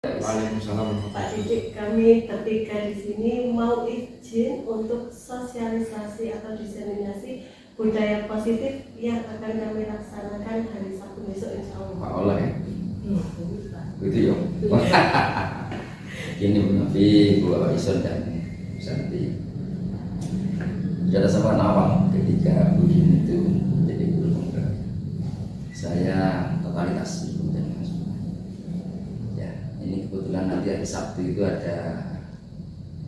Waalaikumsalam. Pak Didik, kami bertiga di sini mau izin untuk sosialisasi atau diseminasi budaya positif yang akan kami laksanakan hari Sabtu besok, insya Allah. Pak Allah ya. Gitu ya. Ini Bu Nafi, Bu Ison dan Bu Santi. Sudah sama awal ketika Bu Jin itu jadi guru penggerak. Saya totalitas dengan semua. Ya, ini kebetulan nanti hari Sabtu itu ada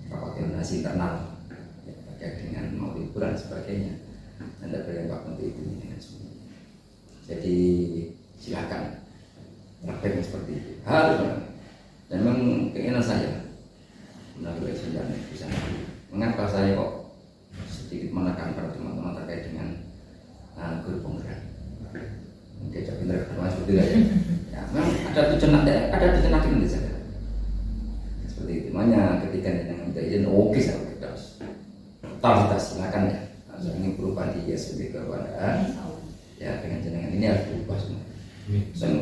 rapat koordinasi internal ya, terkait dengan mau liburan dan sebagainya. Anda berempat untuk itu dengan semua. Jadi silakan praktek seperti itu. Harus. Dan memang keinginan saya melalui sejarah bisa. Mengapa saya kok sedikit menekan pada teman-teman terkait dengan guru penggerak? Diajak pintar ketemu seperti itu ya. Ya, memang ada tujuan nanti saja. Seperti itu. Makanya ketika yang minta izin, oke saya totalitas silakan ya. Ini perubahan dia sebagai keadaan. Ya dengan jenengan ini harus berubah semua.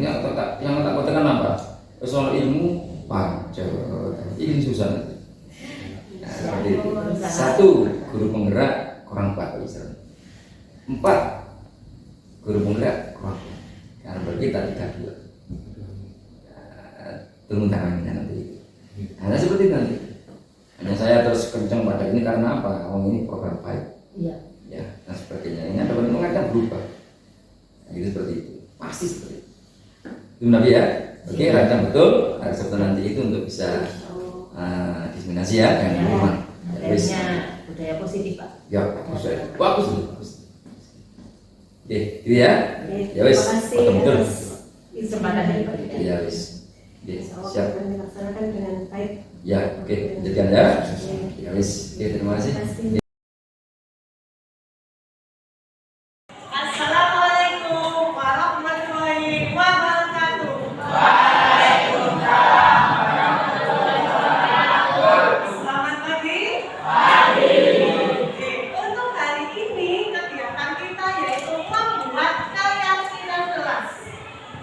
Yang tak katakan apa? Soal ilmu pacet, ini susah. Nah, seperti itu. 1. Guru penggerak kurang baik Israel. 4. Guru penggerak kurang. Karena bagi kita 32. Turun tangannya nanti. Hanya seperti itu nanti. Hanya saya terus kencang pada ini karena apa? Oh ini program baik. Iya. Ya, dan sebagainya. Ini ada benar-benar berubah. Nah, itu seperti itu. Pasti seperti itu. Itu Nabi ya. Oke, rancang betul. Hari Sabtu nanti itu untuk bisa diseminasi ya dengan rumah. Adanya budaya positif Pak. Ya, bagus. Oke, itu ya. Ya wis. Betul. Kesempatan dari Pak Didik. Ya wis. Oke, siap. Kami laksanakan dengan baik. Ya, oke. Lanjutkan ya. Ya wis. Oke, terima kasih. Assalamualaikum warahmatullahi wabarakatuh. Selamat pagi. Untuk hari ini kegiatan kita yaitu membuat keyakinan kelas.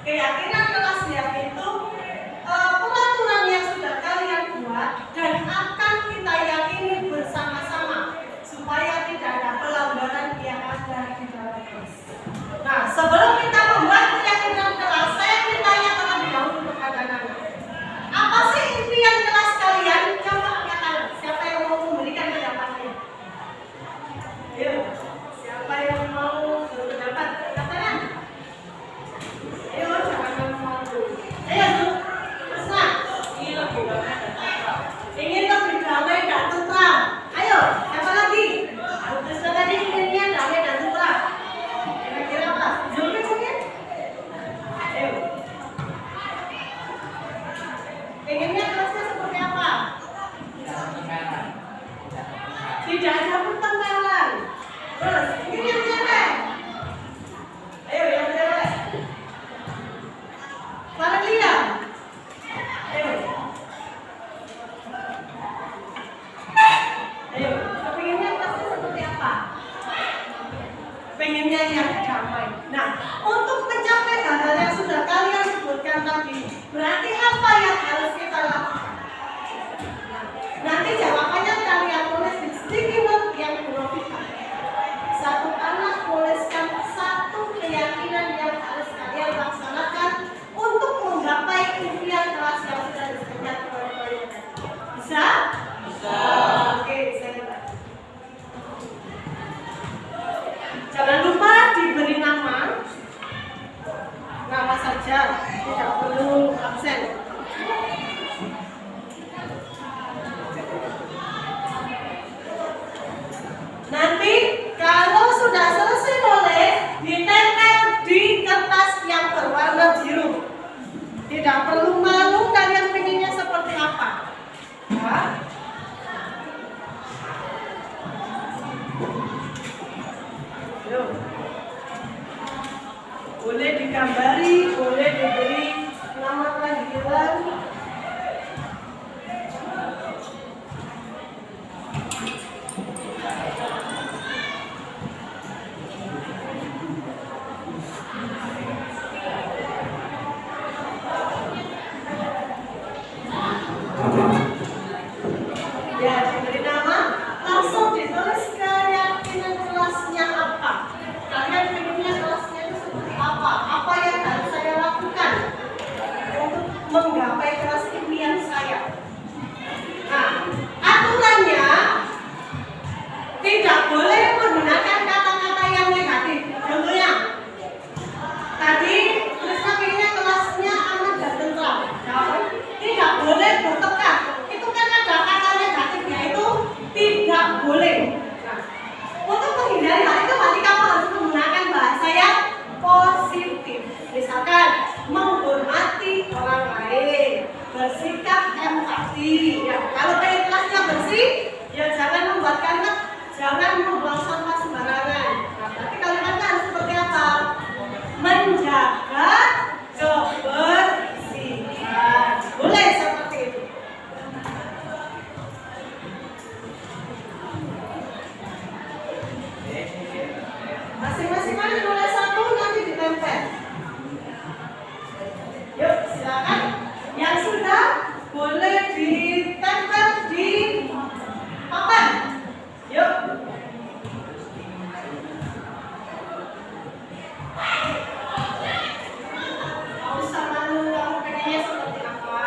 Keyakinan kelas yaitu peraturan yang sudah kalian buat dan akan kita yakini bersama-sama supaya tidak ada pelanggaran yang ada di dalam kelas. Nah, sebelum kita membuat keyakinan kelas, saya ingin tanya terlebih dahulu kepada anak-anak. Apa sih impian kelas kalian? Coba katakan, siapa yang mau memberikan pendapatnya? Ayo, siapa yang mau berpendapat? Katakan. Ayo, jangan malu. Ayo, Mas Nak. Ingin lebih damai dan tentram. Ayo, siapa lagi? Terus tadi inginnya damai dan tentram. Kira-kira apa? Zulfi mungkin? Ayo. Inginnya kelasnya seperti apa? Tidak ada pertentangan. Terus, ini yang cewek. Ayo, yang cewek. Para lihat. Ayo. Ayo, pengennya kelasnya seperti apa? Pengennya yang damai. Nah, untuk mencapai hal-hal yang sudah kalian sebutkan tadi, berarti apa yang harus kita lakukan? Ya, diberi nama, langsung ditulis keyakinan kelasnya apa. Kalian pengennya kelasnya itu seperti apa? Apa yang harus saya lakukan untuk menggapai kelas impian saya? Nah, aturannya tidak boleh menggunakan kata-kata yang negatif. Contohnya, tadi Trisna pengennya kelasnya aman dan tentram. Tidak boleh bertengkar. Itu kan ada kata negatifnya itu tidak boleh. Nah, untuk menghindari hal itu berarti kamu harus menggunakan bahasa yang positif. Misalkan menghormati orang lain, bersikap empati. Ya, kalau pengen kelasnya bersih, ya jangan membuat kalimat, jangan membuang sampah sembarangan. Nah, berarti kalimatnya harus seperti apa? Menjaga kebersihan. Boleh seperti itu. Masing-masing kali mulai satu nanti ditempel. Yuk, silakan. Yang sudah boleh ditempel di papan. Yuk. Mau sama lu, kamu pengennya seperti apa?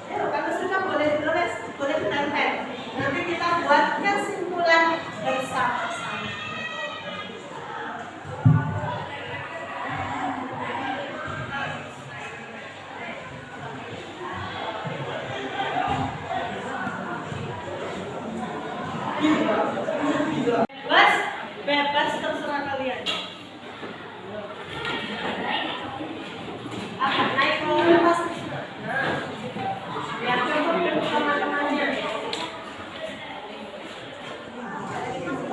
Ayo, kalau sudah boleh ditulis, boleh ditempel. Nanti kita buat kesimpulan bersama-sama. Bebas terserah kalian. Akan naik ke atas. Nah, biar cukup dengan teman-temannya.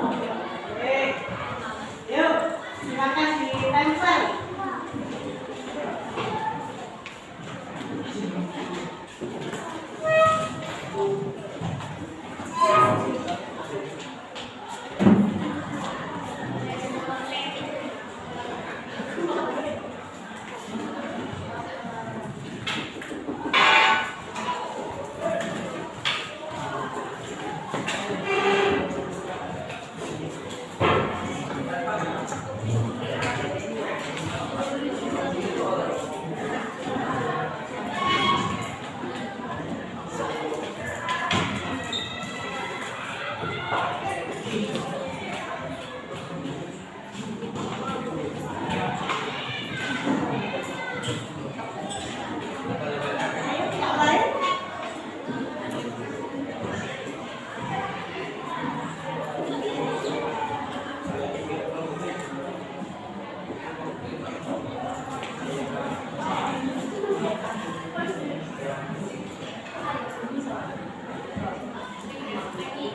Oke, yuk silakan ditempel.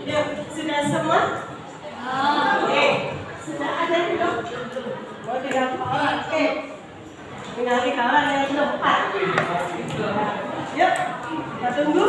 Yuk, sudah semua? Oke, sudah ada belum? Oh, tidak apa. Oke, tinggal di kawan yang keempat. Yuk, kita tunggu.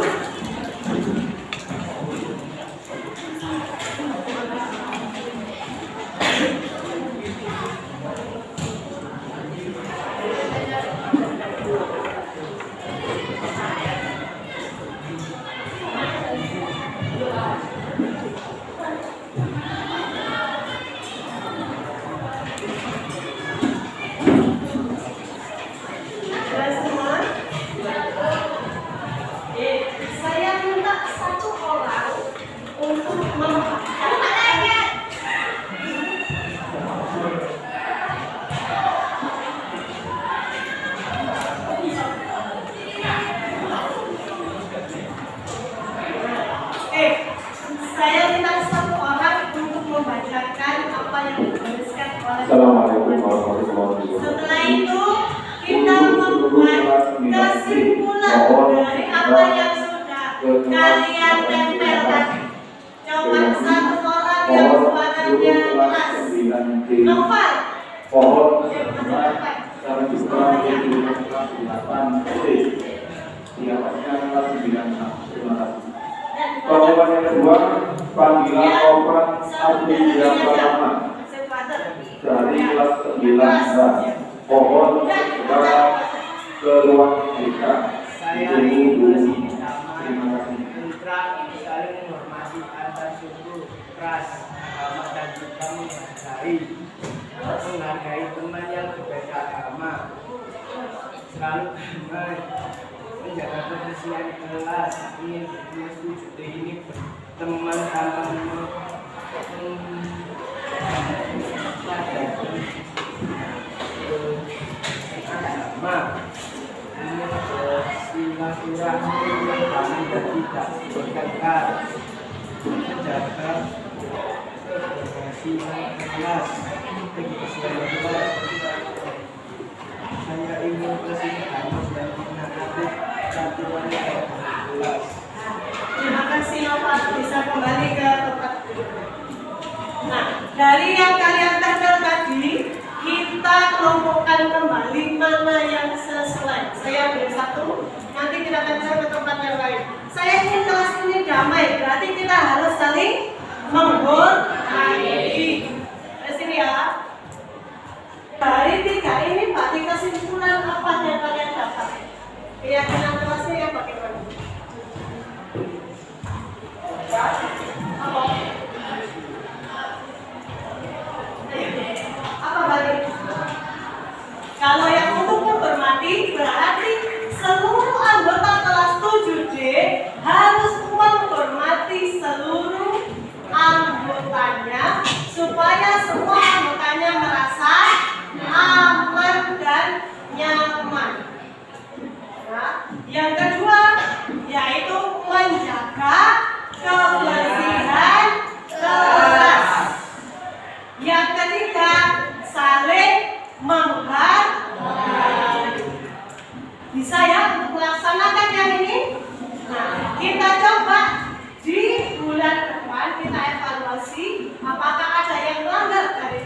Sudah semua? Saya minta satu orang untuk membaca. Saya minta satu orang untuk membacakan apa yang dituliskan oleh. Assalamualaikum warahmatullahi wabarakatuh. Setelah itu kita membuat kesimpulan dari apa yang sudah kalian tempel tadi. Coba satu orang yang suaranya keras. Novel. Pohon Yuk, secara juga yaitu kelas 8 SD. Siapanya kelas 9. Terima kasih. Pertemuan yang kedua, panggilan operan Abdi yang pertama dari kelas 9 A. Mohon kita ke ruang BK. Saya ingin bersama-sama tentang saling menghormati antar suku, ras, agama dan juga menghargai teman yang berbeda agama, selalu damai, menjaga kebersihan kelas, ingin berpunya studi ini teman tanpa agama. Silaturahmi yang kami tidak bertengkar, menjaga kebersihan kelas, saya ingin bersih hangus dan menaati satuan kelas. Terima kasih Nova, bisa kembali ke tempat duduk. Nah, dari yang kalian tabel tadi, kita kelompokkan kembali mana yang sesuai. Saya ambil satu, nanti kita akan ke tempat yang lain. Saya ingin kelas ini damai, berarti kita harus saling menghargai. Di sini ya. Dari tiga ini, Pak, di kesimpulan apa yang kalian dapat? Keyakinan kelasnya yang bagaimana? Apa balik? Kalau yang untuk menghormati berarti seluruh anggota kelas 7D harus menghormati seluruh anggotanya supaya semua anggotanya merasa aman dan nyaman. Nah, yang kedua yaitu menjaga kebersihan kelas. Yang ketiga, saling menghargai. Bisa ya untuk melaksanakan yang ini? Nah, kita coba di bulan depan kita evaluasi apakah ada yang melanggar dari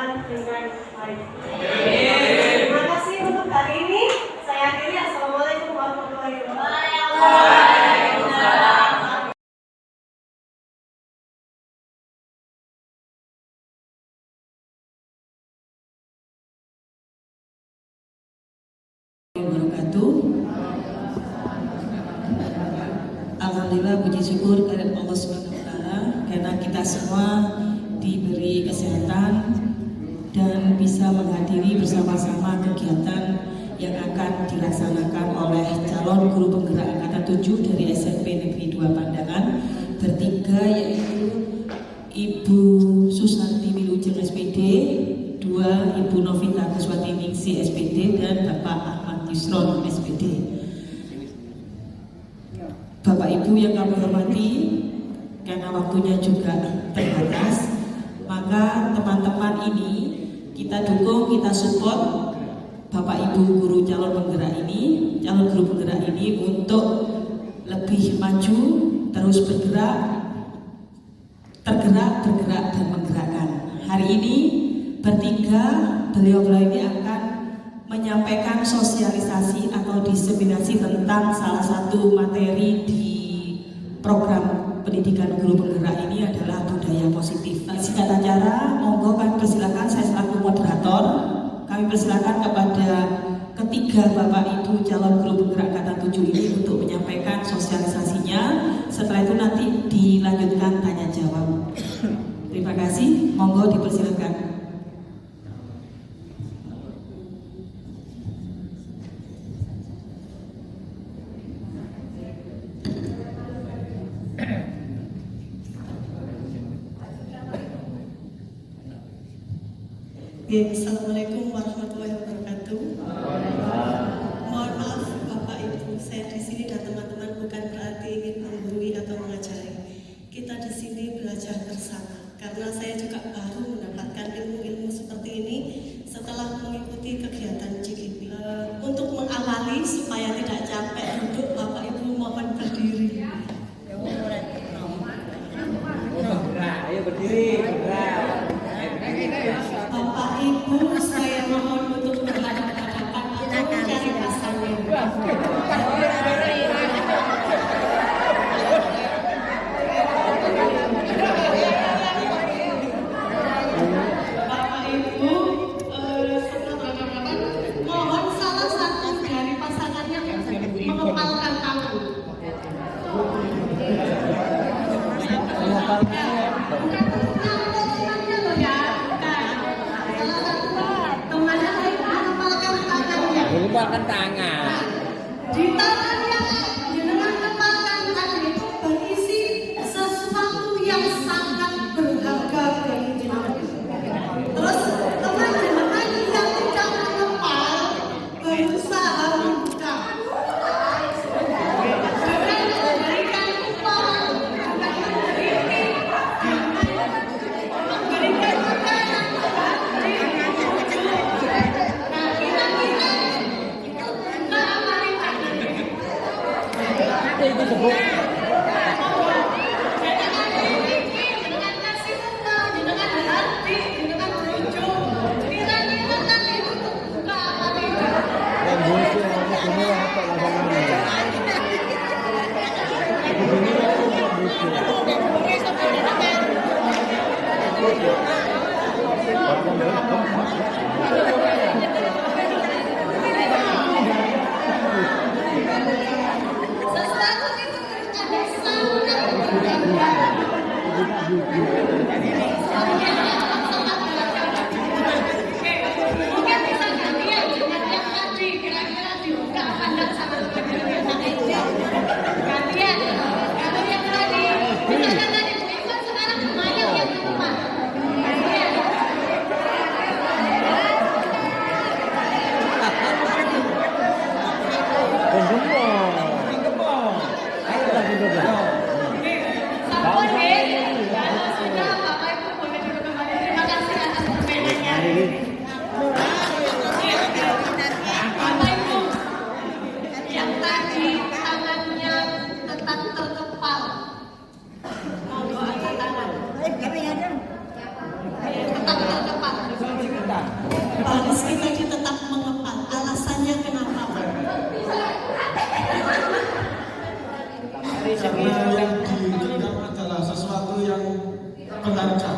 berjalan dengan baik. Terima kasih untuk hari ini. Saya akhiri. Assalamualaikum warahmatullahi wabarakatuh. Wabarakatuh. Alhamdulillah, puji syukur kehadirat Allah Subhanahu wa taala karena kita semua diberi kesehatan dan bisa menghadiri bersama-sama kegiatan yang akan dilaksanakan oleh calon guru penggerak angkatan 7 dari SMP Negeri 2 Pandangan bertiga, yaitu Ibu Susanti Wilujeng SPD, 2 Ibu Novita Kuswati Ningsi SPD, dan Bapak Ahmad Yusron SPD. Bapak Ibu yang kami hormati, karena waktunya juga terbatas, maka teman-teman ini kita dukung, kita support Bapak Ibu guru calon penggerak ini, calon guru penggerak ini untuk lebih maju, terus bergerak, tergerak, bergerak, dan menggerakkan. Hari ini bertiga beliau-beliau ini akan menyampaikan sosialisasi atau diseminasi tentang salah satu materi di program pendidikan guru penggerak ini adalah budaya positif. Singkat acara, monggo kami persilakan, saya selaku moderator, kami persilakan kepada ketiga Bapak Ibu calon guru penggerak angkatan 7 ini untuk menyampaikan sosialisasinya. Setelah itu nanti dilanjutkan tanya jawab. Terima kasih, monggo dipersilakan. Assalamualaikum warahmatullahi wabarakatuh. Mohon maaf Bapak Ibu, saya di sini dan teman-teman bukan berarti ingin menggurui atau mengajari. Kita di sini belajar bersama karena saya juga baru mendapatkan ilmu-ilmu seperti ini setelah mengikuti kegiatan GKP. Untuk mengawali supaya tidak capek duduk, Bapak Ibu mohon berdiri. Ayo berdiri, gerak. Bapak Ibu, saya mohon untuk berhadapan-hadapan atau mencari pasangan. Bapak Ibu, setelah berhadapan, mohon salah satu dari pasangannya mengepalkan tangan. Mengepalkan tangan. Di tangan yang jenengan kepalkan tadi itu berisi sesuatu yang sangat berharga bagi jenengan. Terus teman-teman yang tidak mengepal berusaha membuka. Dengan memberikan upah, dengan memberikan makanan di ujung. Nah, kita Itu sebut. harga.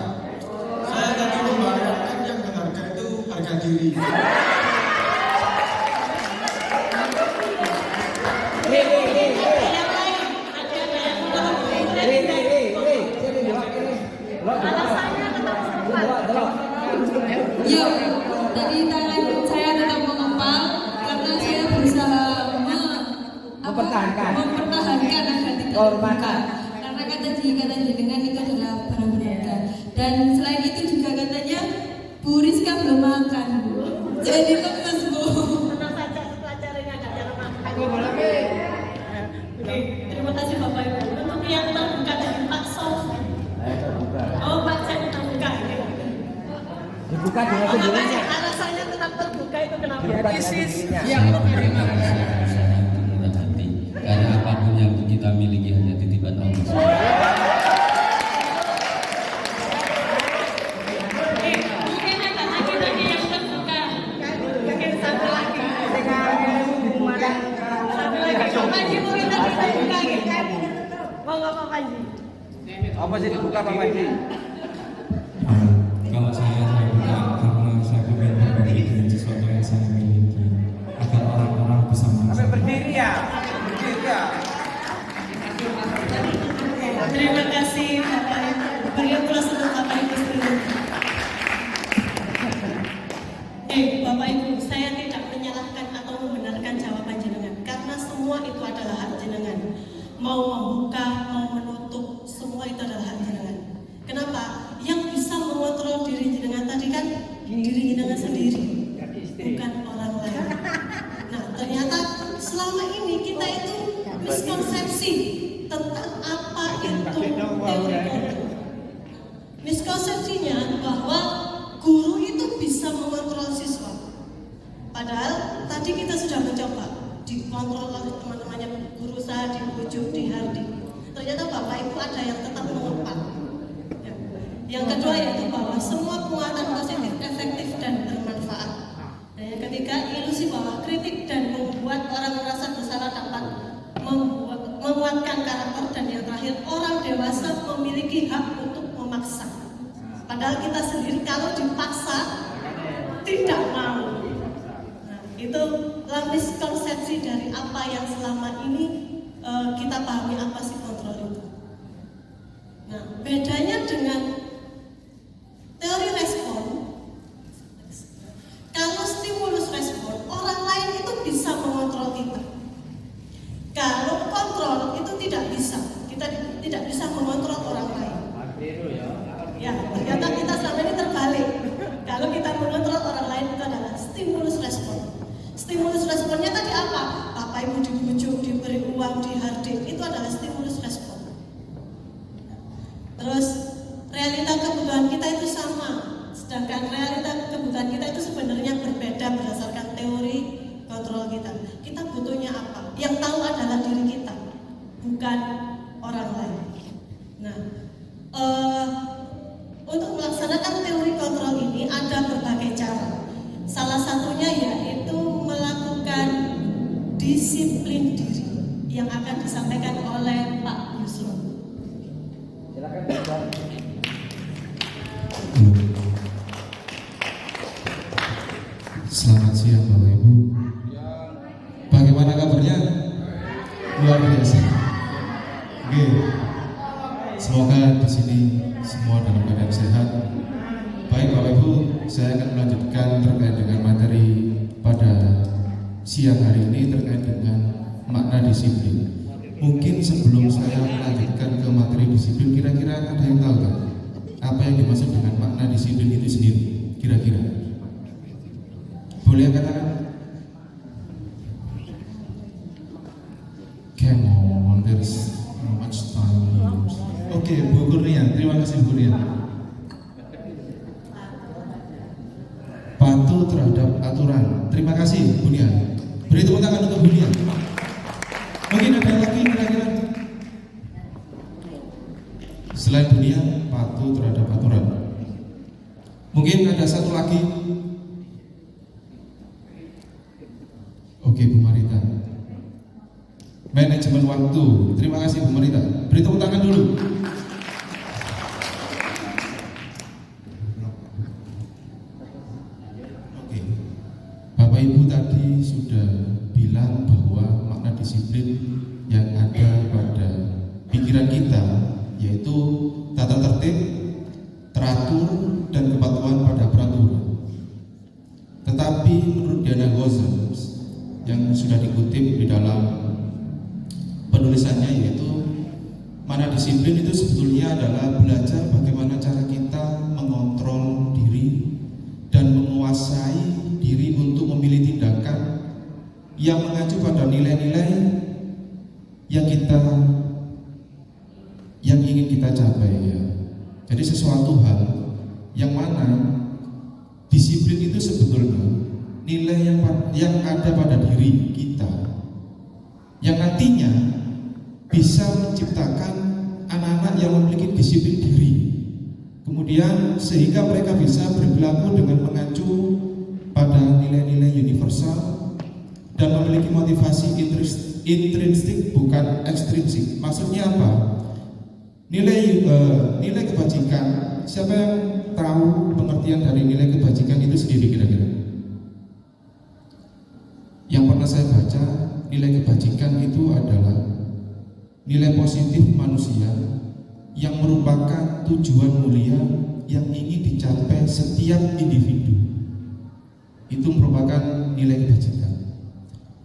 Saya tadi membayangkan yang berharga itu harga diri. Yuk, tadi tangan saya tetap mengempal karena saya berusaha mempertahankan agar tidak terbuka. Karena kata jenengan itu adalah barang berharga. Dan selain itu juga katanya Bu Rizka belum makan, Bu. Jadi lemes, Bu. Tenang saja, setelah carinya ada yang makan. Oke, terima kasih Bapak Ibu. Untuk yang terbuka dari Pak Sof. Oh, Pak saya terbuka. Dibuka dengan Oh, sendirinya. makanya alasannya tetap terbuka itu kenapa? Dibuka dengan sendirinya. Karena apapun yang kita miliki hanya titipan Allah. Mungkin ada lagi yang terbuka. Mungkin satu lagi. Satu lagi. Pak Panji mungkin tadi terbuka gitu. Monggo Pak Panji. Apa sih dibuka Pak Panji? Kalau saya buka karena saya ingin berbagi dengan sesuatu yang saya miliki agar orang-orang bisa Sampai berdiri ya. Berdiri ya. Terima kasih Bapak Ibu. Beri aplaus untuk Bapak Ibu sekalian. Bapak Ibu, saya tidak menyalahkan atau membenarkan jawaban jenengan karena semua itu adalah hak jenengan. Mau membuka, mau menutup, semua itu adalah hak jenengan. Kenapa? Yang bisa mengontrol diri jenengan tadi kan diri jenengan sendiri, bukan orang lain. Nah, ternyata selama ini kita itu miskonsepsi tentang apa itu teori kontrol. Miskonsepsinya bahwa guru itu bisa mengontrol siswa. Padahal tadi kita sudah mencoba dikontrol oleh teman-temannya guru saya, dibujuk, dihardik. Ternyata Bapak Ibu ada yang tetap mengepak. Yang kedua yaitu bahwa semua penguatan positif efektif dan bermanfaat. Dan yang ketiga, ilusi bahwa kritik dan membuat orang merasa bersalah dapat menguatkan karakter. Dan yang terakhir, orang dewasa memiliki hak untuk memaksa. Padahal kita sendiri kalau dipaksa tidak mau. Nah, itu miskonsepsi dari apa yang selama ini kita pahami apa sih kontrol itu. Nah, bedanya dengan teori respon, kalau stimulus respon, orang lain itu bisa mengontrol kita. Kalau kontrol itu tidak bisa, kita tidak bisa mengontrol orang lain. Ya, ternyata kita selama ini terbalik. Kalau kita mengontrol orang lain itu adalah stimulus respon. Stimulus responnya tadi apa? Bapak Ibu dibujuk, diberi uang, dihardik, itu adalah stimulus respon. Terus realita kebutuhan kita itu sama, sedangkan realita kebutuhan kita itu sebenarnya berbeda berdasarkan teori kontrol kita. Kita butuhnya apa? Yang tahu adalah diri kita, bukan orang lain. Nah, untuk melaksanakan teori kontrol ini ada berbagai cara. Salah satunya yaitu melakukan disiplin diri yang akan disampaikan oleh Pak Yusron. Silakan Pak. Selamat siang Bapak Ibu. Bagaimana kabarnya? Luar biasa. Oke. Semoga di sini semua dalam keadaan sehat. Baik Bapak Ibu, saya akan melanjutkan terkait dengan materi pada siang hari ini terkait dengan makna disiplin. Mungkin sebelum saya melanjutkan ke materi disiplin, kira-kira ada yang tahu kan? Apa yang dimaksud dengan makna disiplin itu sendiri? Kira-kira boleh katakan? Come on, there's no much time. Oke, Bu Kurnia, terima kasih Bu Kurnia. Patuh terhadap aturan. Terima kasih Bu Nia. Beri tepuk tangan untuk Bu Nia. Mungkin ada lagi kira-kira? Selain Bu Nia, patuh terhadap aturan. Mungkin ada satu lagi. Oke, Bu Marita. Manajemen waktu. Terima kasih Bu Marita. Beri tepuk tangan dulu. tadi sudah bilang bahwa makna disiplin yang ada pada pikiran kita yaitu tata tertib, teratur, dan kepatuhan pada peraturan. Tetapi menurut Diana Gozens yang sudah dikutip di dalam penulisannya, yaitu makna disiplin itu sebetulnya adalah belajar bagaimana cara kita mengontrol diri dan menguasai diri untuk memilih tindakan yang mengacu pada nilai-nilai yang ingin kita capai, ya. Jadi sesuatu hal yang mana disiplin itu sebetulnya nilai yang ada pada diri kita yang nantinya bisa menciptakan anak-anak yang memiliki disiplin diri, kemudian sehingga mereka bisa berperilaku dengan mengacu pada nilai-nilai universal dan memiliki motivasi intrinsik bukan ekstrinsik. Maksudnya apa? Nilai kebajikan, siapa yang tahu pengertian dari nilai kebajikan itu sendiri kira-kira? Yang pernah saya baca, nilai kebajikan itu adalah nilai positif manusia yang merupakan tujuan mulia yang ingin dicapai setiap individu. Itu merupakan nilai kebajikan.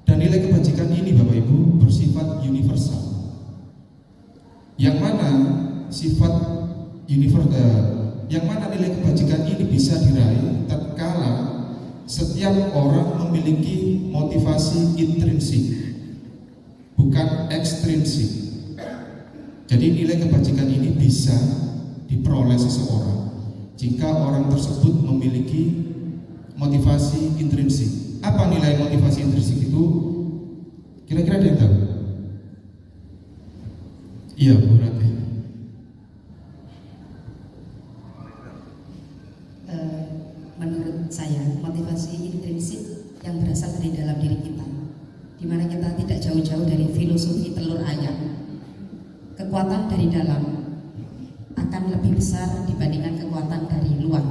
Dan nilai kebajikan ini Bapak Ibu bersifat universal. Yang mana nilai kebajikan ini bisa diraih tatkala setiap orang memiliki motivasi intrinsik bukan ekstrinsik. Jadi nilai kebajikan ini bisa diperoleh seseorang jika orang tersebut memiliki motivasi intrinsik. Apa nilai motivasi intrinsik itu? Kira-kira ada yang tahu? Iya, Bu Ratih. Menurut saya, motivasi intrinsik yang berasal dari dalam diri kita, di mana kita tidak jauh-jauh dari filosofi telur ayam. Kekuatan dari dalam akan lebih besar dibandingkan kekuatan dari luar.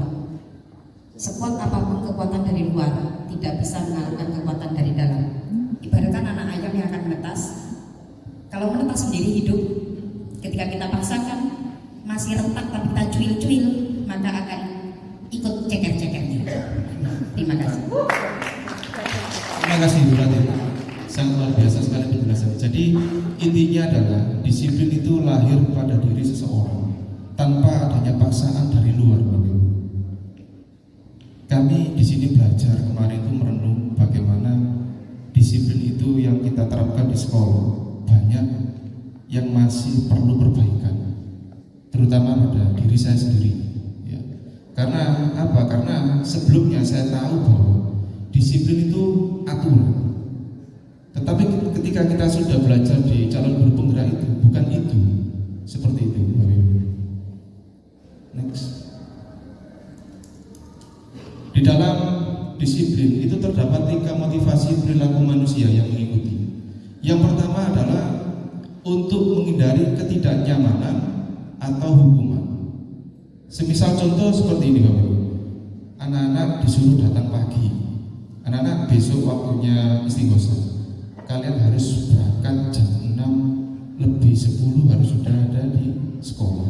Sekuat apapun kekuatan dari luar tidak bisa mengalahkan kekuatan dari dalam. Ibaratkan anak ayam yang akan menetas. Kalau menetas sendiri hidup, ketika kita paksakan masih rentak tapi kita cuil-cuil, maka akan ikut ceker-cekernya. Terima kasih. Terima kasih Bu Ratih. Sangat luar biasa sekali penjelasannya. Jadi intinya adalah disiplin itu lahir pada diri seseorang tanpa adanya paksaan dari luar. Kami di sini belajar kemarin itu merenung bagaimana disiplin itu yang kita terapkan di sekolah banyak yang masih perlu perbaikan, terutama pada diri saya sendiri. Ya. Karena apa? Karena sebelumnya saya tahu bahwa disiplin itu aturan, tetapi ketika kita sudah belajar di calon guru penggerak itu bukan itu, seperti itu. Next. Di dalam disiplin itu terdapat 3 motivasi perilaku manusia yang mengikuti. Yang pertama adalah untuk menghindari ketidaknyamanan atau hukuman. Semisal contoh seperti ini Bapak Ibu. Anak-anak disuruh datang pagi. Anak-anak besok waktunya istighosa. Kalian harus berangkat jam 6 lebih 10 harus sudah ada di sekolah.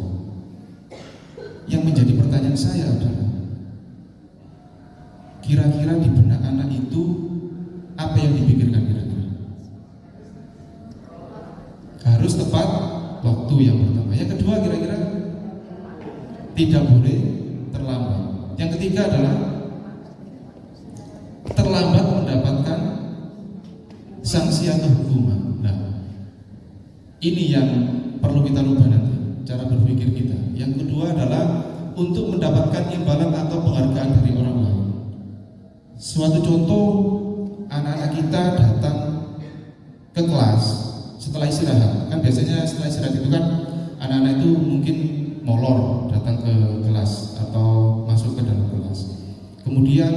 Yang menjadi pertanyaan saya adalah, kira-kira di benak anak itu apa yang dipikirkan kira-kira? Harus tepat waktu yang pertama. Yang kedua kira-kira tidak boleh terlambat. Yang ketiga adalah terlambat mendapatkan sanksi atau hukuman. Nah, ini yang perlu kita rubah nanti cara berpikir kita. Yang kedua adalah untuk mendapatkan imbalan atau penghargaan dari orang lain. Suatu contoh, anak-anak kita datang ke kelas setelah istirahat. Kan biasanya setelah istirahat itu kan anak-anak itu mungkin molor datang ke kelas atau masuk ke dalam kelas. Kemudian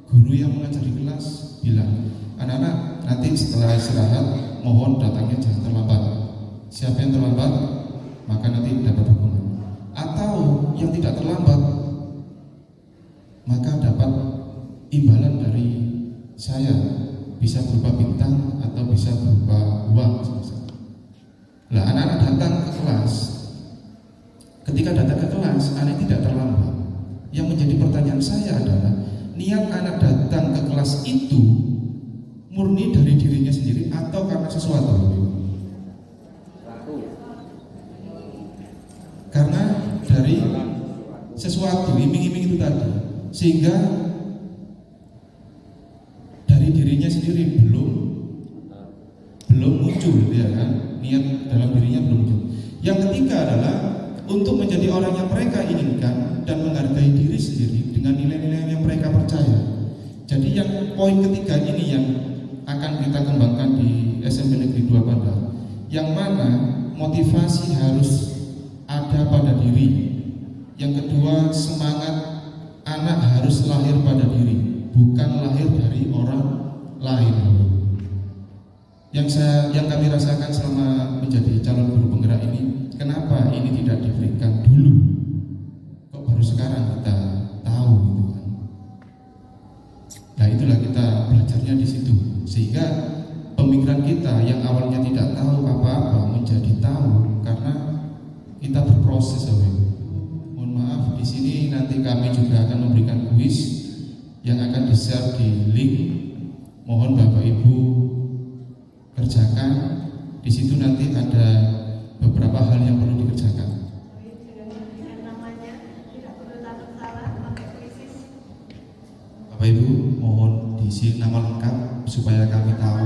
guru yang mengajar di kelas bilang, anak-anak nanti setelah istirahat mohon datangnya jangan terlambat. Siapa yang terlambat maka nanti dapat hukuman. Atau yang tidak terlambat maka dapat imbalan dari saya bisa berupa bintang atau bisa berupa uang. Nah, anak-anak datang ke kelas. Ketika datang ke kelas, anak tidak terlambat. Yang menjadi pertanyaan saya adalah, niat anak datang ke kelas itu murni dari dirinya sendiri atau karena sesuatu? Karena dari sesuatu, iming-iming itu tadi, sehingga dari dirinya sendiri belum muncul, ya kan? Niat dalam dirinya belum muncul. Yang ketiga adalah untuk menjadi orang yang mereka inginkan dan menghargai diri sendiri dengan nilai-nilai yang mereka percaya. Jadi yang poin ketiga ini yang akan kita kembangkan di SMP Negeri 2 Bandar, yang mana motivasi harus ada pada diri. Yang kedua, semangat anak harus lahir pada diri, bukan lahir dari orang lain. Yang kami rasakan selama menjadi calon guru penggerak ini, kenapa ini tidak diberikan dulu? Kok baru sekarang kita tahu gitu kan? Nah, itulah kita belajarnya di situ, sehingga pemikiran kita yang awalnya tidak tahu apa-apa menjadi tahu karena kita berproses. Mohon maaf, di sini nanti kami juga akan memberikan kuis yang akan di-share di link. Mohon Bapak Ibu kerjakan. Di situ nanti ada beberapa hal yang perlu dikerjakan. Bapak Ibu mohon diisi nama lengkap supaya kami tahu.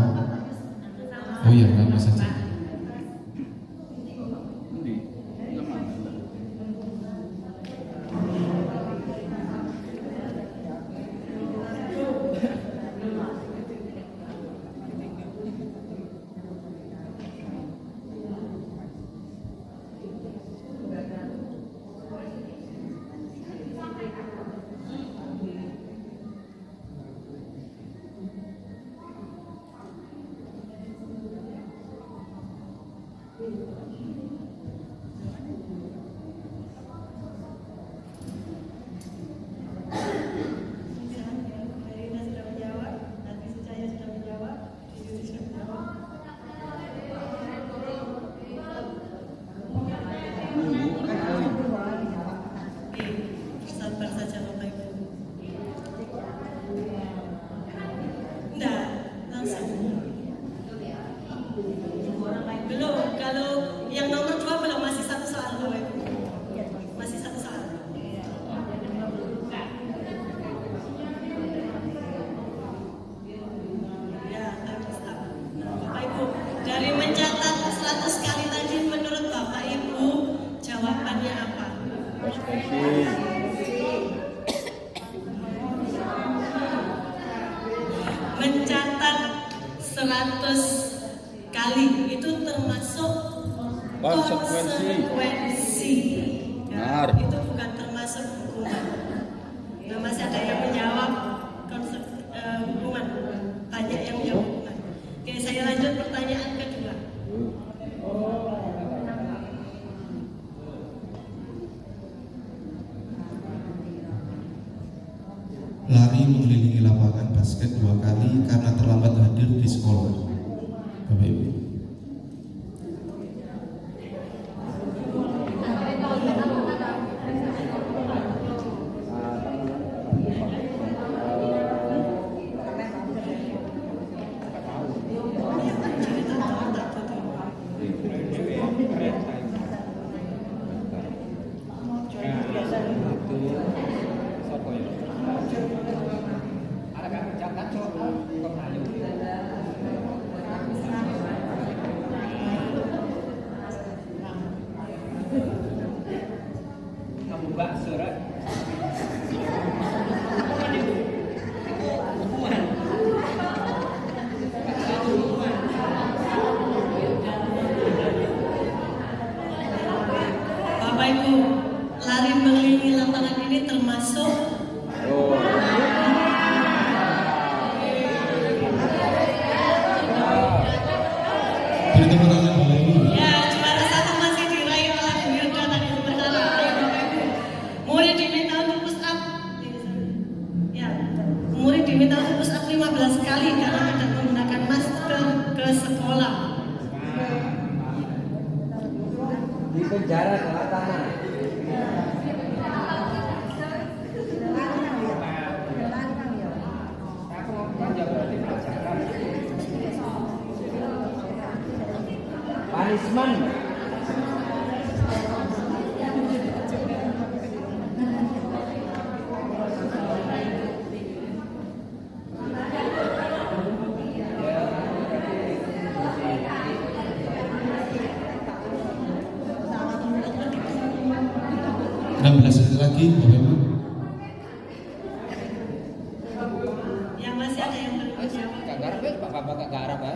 Oh iya, nama saja. Mencatat 100 kali itu termasuk konsekuensi. Ya, itu bukan termasuk hukuman. Nah, masih ada yang menjawab hukuman, banyak yang menjawab hukuman. Oke, saya lanjut pertanyaan kedua. Lari mengelilingi lapangan basket 2 kali karena terlambat hadir di sekolah. Bapak Ibu. Bapak Ibu, lari mengelilingi lapangan ini termasuk ya, juara 1 masih diraih oleh Bu Yudha tadi sebentar. Ayo Bapak Ibu, murid diminta untuk push up. Ya, murid diminta untuk push up 15 kali karena ada ke sekolah. Di penjara bawah tanah. Punishment. 16 lagi Bapak Ibu. Yang masih ada yang belum jawab. Garap ya, bapak-bapak garap ya.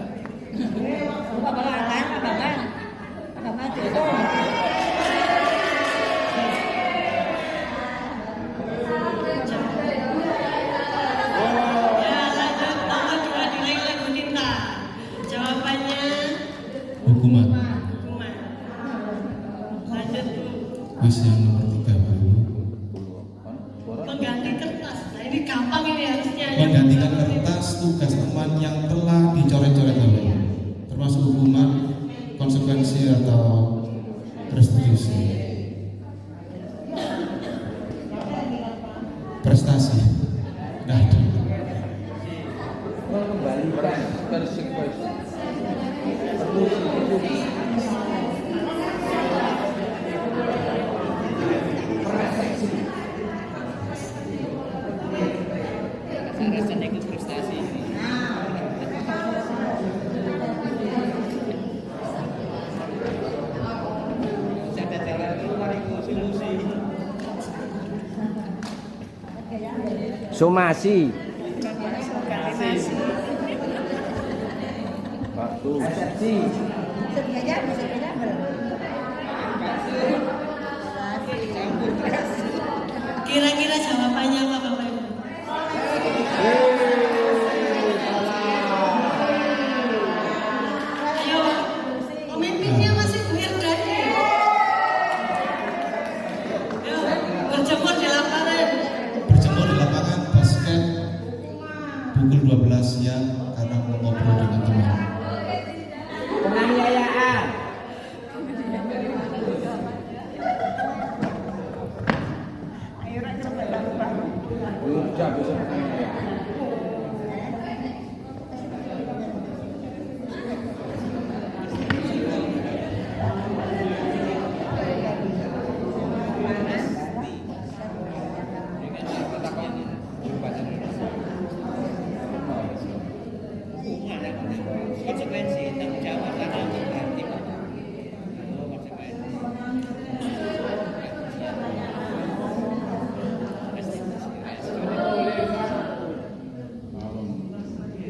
Ya, lanjut nomor 2 nilai lagu Nita. Jawabannya Hukuman. hukuman. Lanjut Bu. Kuis yang nomor 3 Bapak Ibu. Pengganti kertas. Nah ini gampang ini harusnya. Menggantikan kertas tugas teman yang telah dicoret-coret Bapak Ibu. Termasuk hukuman, konsekuensi atau restitusi. Prestasi. Nah, ada. Mengembalikan konsekuensi. Rasanya ikut prestasi. Somasi. Persepsi. Kira-kira jawabannya apa Bapak Ibu? Ayo, pemimpinnya masih Bu Irda ini. Ayo, berjemur di lapangan. Berjemur di lapangan basket pukul 12 siang karena ngobrol dengan teman. Penganiayaan. Udah bisa penganiayaan. Konsekuensi tanggung jawab karena berarti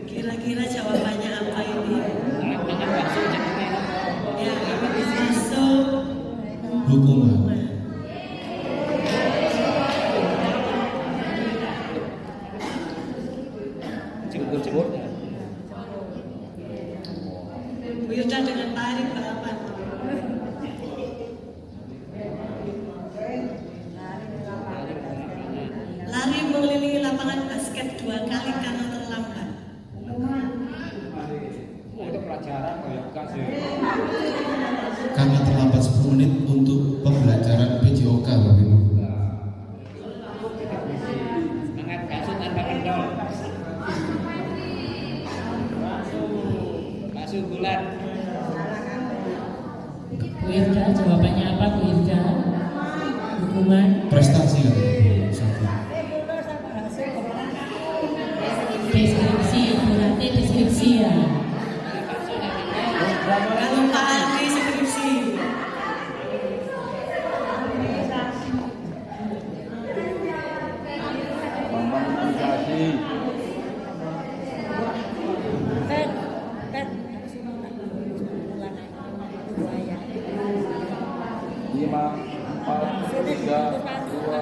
Kira-kira jawabannya apa ini? Ya, masuk Hukuman. jemput-jemput. Bu Irda dengan tarik balapan. Lari mengelilingi lapangan basket 2 kali karena terlambat. Itu pelajaran bukan sih. Karena terlambat 10 menit untuk pembelajaran PJOK Bapak Ibu. Semangat kasut tanpa kendor. Masuk bulan. Bu Irda, jawabannya apa Bu Irda? Hukuman. Prestasi kan Bapak Ibu. Satu. Deskripsi, berarti deskripsi ya. Kalau Pak Adi skripsi. Memobilisasi. Lima, 4, 3, 2,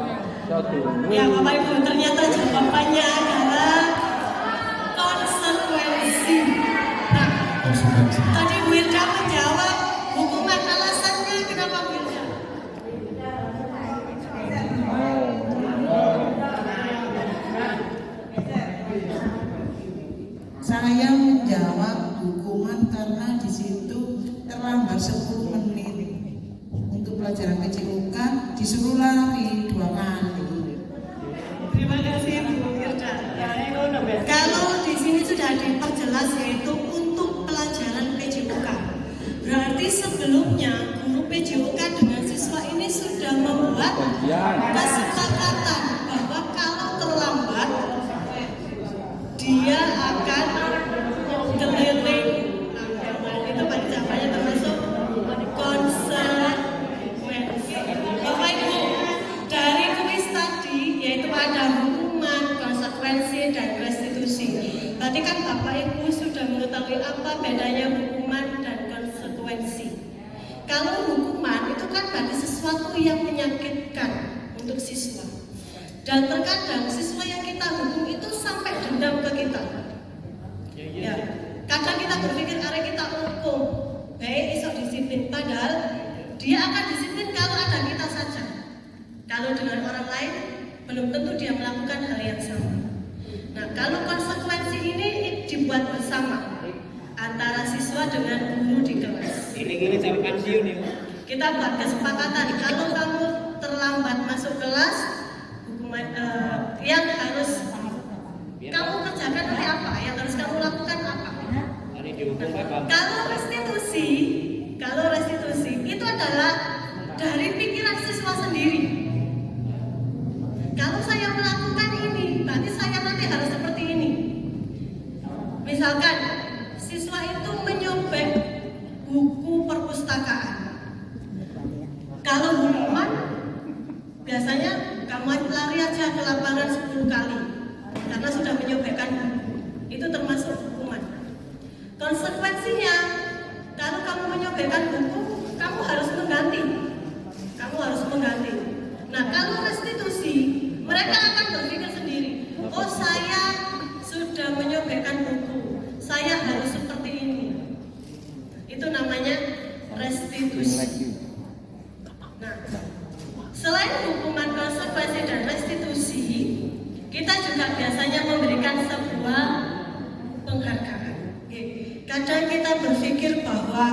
1. Ya Bapak Ibu, ternyata jawabannya adalah konsekuensi. Nah, Konsekuensi. tadi Bu Irda menjawab hukuman, alasannya kenapa Bu Irda? Saya menjawab hukuman disuruh lari 2 kali. Terima kasih Bu Irda. Kalau di sini sudah diperjelas yaitu untuk pelajaran PJOK. Berarti sebelumnya guru PJOK dengan siswa ini sudah membuat kesepakatan bahwa kalau terlambat dia akan keliling. Itu jawabannya termasuk konsekuensi. Bapak Ibu, dari kuis tadi yaitu ada hukuman, konsekuensi, dan restitusi. Berarti kan Bapak Ibu sudah mengetahui apa bedanya hukuman dan konsekuensi. Kalau hukuman itu kan berarti sesuatu yang menyakitkan untuk siswa. Dan terkadang siswa yang kita hukum itu sampai dendam ke kita. Ya, kadang kita berpikir arek kita hukum, baik iso disiplin, padahal dia akan disiplin kalau ada kita saja. Kalau dengan orang lain belum tentu dia melakukan hal yang sama. Nah, kalau konsekuensi ini dibuat bersama antara siswa dengan guru di kelas. Ini jam pensiun ya. Kita buat kesepakatan kalau kamu terlambat masuk kelas, hukuman yang harus kamu kerjakan oleh apa? Yang harus kamu lakukan apa? Kalau restitusi itu adalah dari pikiran siswa sendiri. Kalau saya melakukan ini, berarti saya nanti harus seperti ini. Misalkan siswa itu menyobek buku perpustakaan. Kalau hukuman, biasanya kamu lari aja ke lapangan 10 kali karena sudah menyobekkan buku. Itu termasuk hukuman. Konsekuensinya, kalau kamu menyobekkan buku, kamu harus mengganti. Nah, kalau restitusi, mereka akan berpikir sendiri. Oh, saya sudah menyobekkan buku, saya harus seperti ini. Itu namanya restitusi. Nah, selain hukuman, konsekuensi, dan restitusi, kita juga biasanya memberikan sebuah penghargaan. Kadang kita berpikir bahwa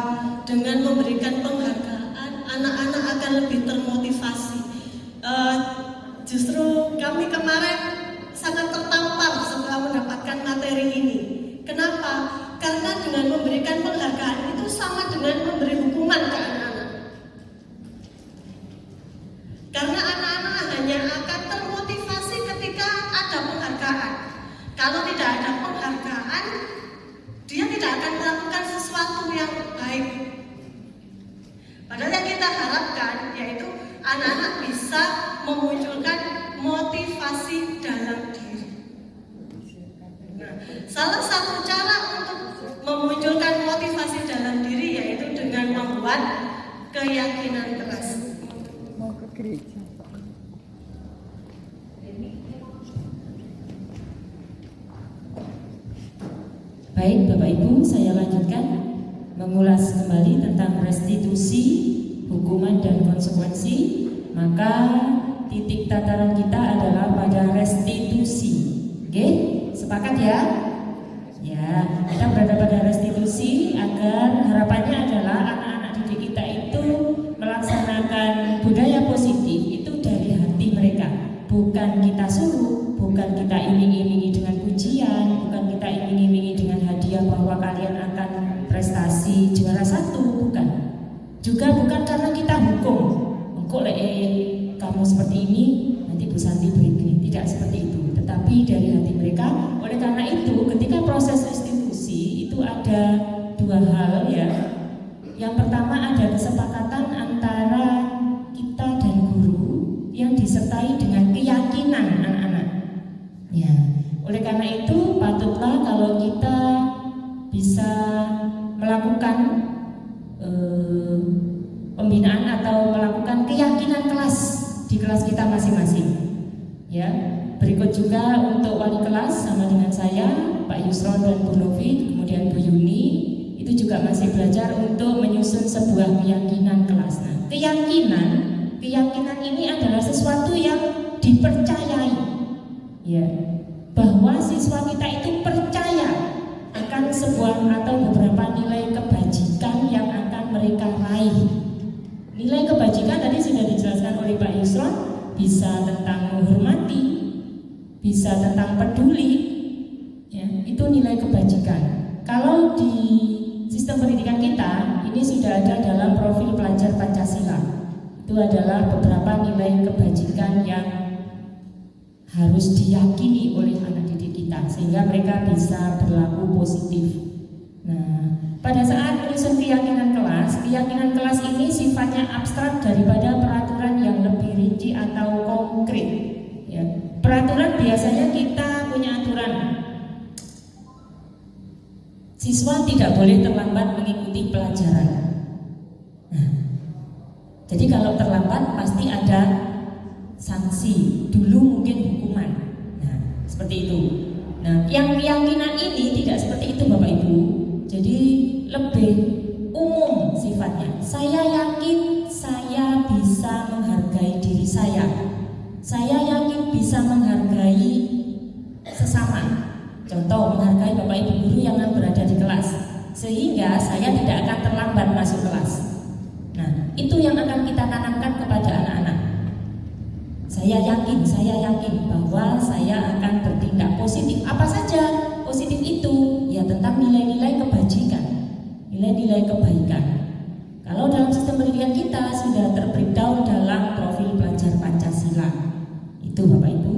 dengan memberikan penghargaan, anak-anak akan lebih termotivasi. Justru kami kemarin sangat tertampar setelah mendapatkan materi ini. Kenapa? Karena dengan memberikan penghargaan itu sama dengan memberi hukuman ke anak-anak. Karena anak-anak hanya akan termotivasi ketika ada penghargaan. Kalau tidak ada penghargaan, dia tidak akan melakukan sesuatu yang baik. Padahal yang kita harapkan yaitu anak-anak bisa memunculkan motivasi dalam diri. Nah, salah satu cara untuk memunculkan motivasi dalam diri yaitu dengan membuat keyakinan keras. Mau ke gereja. Baik Bapak Ibu, saya lanjutkan mengulas kembali tentang restitusi, hukuman dan konsekuensi. Maka titik tataran kita adalah pada restitusi. Oke, sepakat ya? Ya, kita berada pada restitusi agar harapannya adalah anak-anak didik kita itu melaksanakan budaya positif itu dari hati mereka. Bukan kita suruh, bukan kita iming-imingi dengan pujian, bukan kita iming-imingi dengan hadiah bahwa kalian akan prestasi juara 1, bukan. Juga bukan karena kita hukum, engkau kamu seperti ini, nanti Bu Santi beri. Tidak seperti itu, tetapi dari hati mereka. Oleh karena itu, ketika proses restitusi itu ada 2 hal ya. Yang pertama ada kesepakatan antara kita dan guru yang disertai dengan keyakinan anak-anak. Ya, oleh karena itu patutlah kalau kita bisa melakukan pembinaan atau melakukan keyakinan kelas di kelas kita masing-masing. Ya, berikut juga untuk wali kelas sama dengan saya, Pak Yusron dan Bu Novi, kemudian Bu Yuni, itu juga masih belajar untuk menyusun sebuah keyakinan kelas. Nah, keyakinan ini adalah sesuatu yang dipercayai, ya, bahwa siswa kita itu percaya akan sebuah atau beberapa nilai kebajikan yang akan mereka raih. Nilai kebajikan tadi sudah dijelaskan oleh Pak Yusron, bisa tentang menghormati, bisa tentang peduli, ya, itu nilai kebajikan. Kalau di sistem pendidikan kita, ini sudah ada dalam profil pelajar Pancasila. Itu adalah beberapa nilai kebajikan yang harus diyakini oleh anak didik kita sehingga mereka bisa berlaku positif. Nah, pada saat menyusun keyakinan kelas ini sifatnya abstrak daripada peraturan yang lebih rinci atau konkret. Ya. Peraturan biasanya kita punya aturan, siswa tidak boleh terlambat mengikuti pelajaran. Nah, jadi kalau terlambat pasti ada sanksi, dulu mungkin hukuman. Nah, seperti itu. Nah, yang keyakinan ini tidak seperti itu Bapak Ibu. Jadi lebih umum sifatnya. Saya yakin saya bisa menghargai diri saya. Saya yakin bisa menghargai sesama. Contoh, menghargai Bapak Ibu guru yang berada di kelas, sehingga saya tidak akan terlambat masuk kelas. Nah, itu yang akan kita tanamkan kepada anak-anak. Saya yakin bahwa saya akan bertindak positif. Apa saja positif itu? Ya tentang nilai-nilai kebajikan, nilai-nilai kebaikan. Kalau dalam sistem pendidikan kita sudah terbreakdown dalam profil pelajar Pancasila. Itu Bapak Ibu.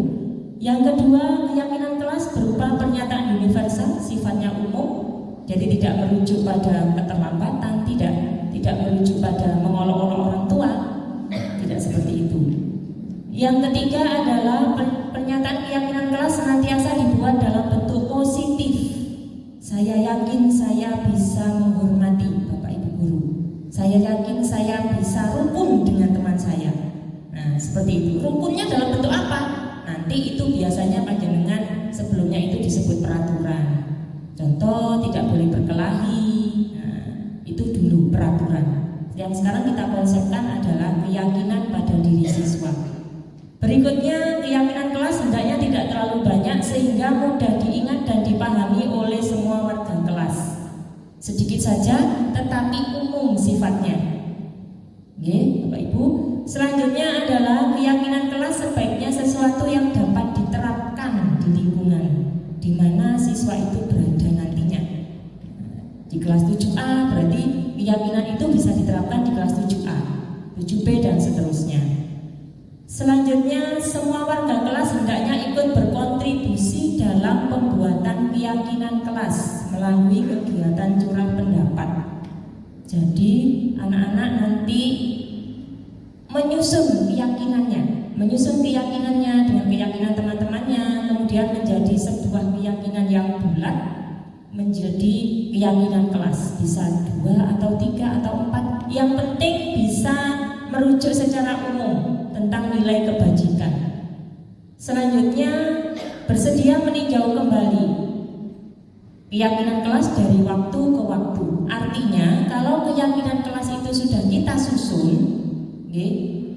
Yang kedua, keyakinan kelas berupa pernyataan universal, sifatnya umum. Jadi tidak merujuk pada keterlambatan, tidak merujuk pada mengolok-olok orang tua. Tidak seperti itu. Yang ketiga adalah pernyataan keyakinan kelas senantiasa dibuat dalam bentuk positif. Saya yakin saya bisa menghormati Bapak Ibu guru. Saya yakin saya bisa rukun dengan teman saya. Nah, seperti itu. Rukunnya dalam bentuk apa? Nanti itu biasanya panjenengan sebelumnya itu disebut peraturan. Contoh, tidak boleh berkelahi. Nah, itu dulu peraturan. Yang sekarang kita konsepkan adalah keyakinan pada diri siswa. Berikutnya, keyakinan kelas hendaknya tidak terlalu banyak sehingga mudah diingat dan dipahami oleh semua warga kelas. Sedikit saja tetapi umum sifatnya. Oke, Bapak Ibu. Selanjutnya adalah keyakinan kelas sebaiknya sesuatu yang dapat diterapkan di lingkungan di mana siswa itu berada nantinya. Di kelas 7A berarti keyakinan itu bisa diterapkan di kelas 7A, 7B dan seterusnya. Selanjutnya, semua warga kelas hendaknya ikut berkontribusi dalam pembuatan keyakinan kelas melalui kegiatan curah pendapat. Jadi, anak-anak nanti menyusun keyakinannya dengan keyakinan teman-temannya, kemudian menjadi sebuah keyakinan yang bulat, menjadi keyakinan kelas. Bisa 2 atau 3 atau 4. Yang penting bisa merujuk secara umum tentang nilai kebajikan. Selanjutnya, bersedia meninjau kembali keyakinan kelas dari waktu ke waktu. Artinya, kalau keyakinan kelas itu sudah kita susun,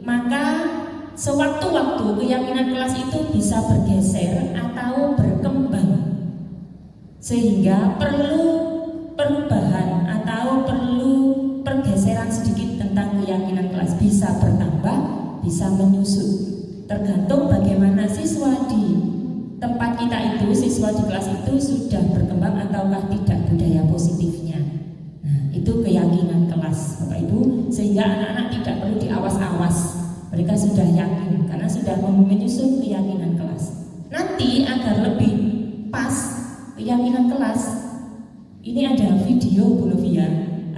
maka sewaktu-waktu keyakinan kelas itu bisa bergeser atau berkembang, sehingga perlu perubahan atau perlu pergeseran sedikit tentang keyakinan kelas, bisa bertambah, bisa menyusut, tergantung bagaimana siswa di tempat kita itu, siswa di kelas itu sudah berkembang ataukah tidak budaya positifnya. Nah, itu keyakinan kelas Bapak Ibu, sehingga anak-anak tidak perlu diawas-awas, mereka sudah yakin karena sudah menyusun keyakinan kelas. Nanti agar lebih pas keyakinan kelas, ini ada video Bu Novia,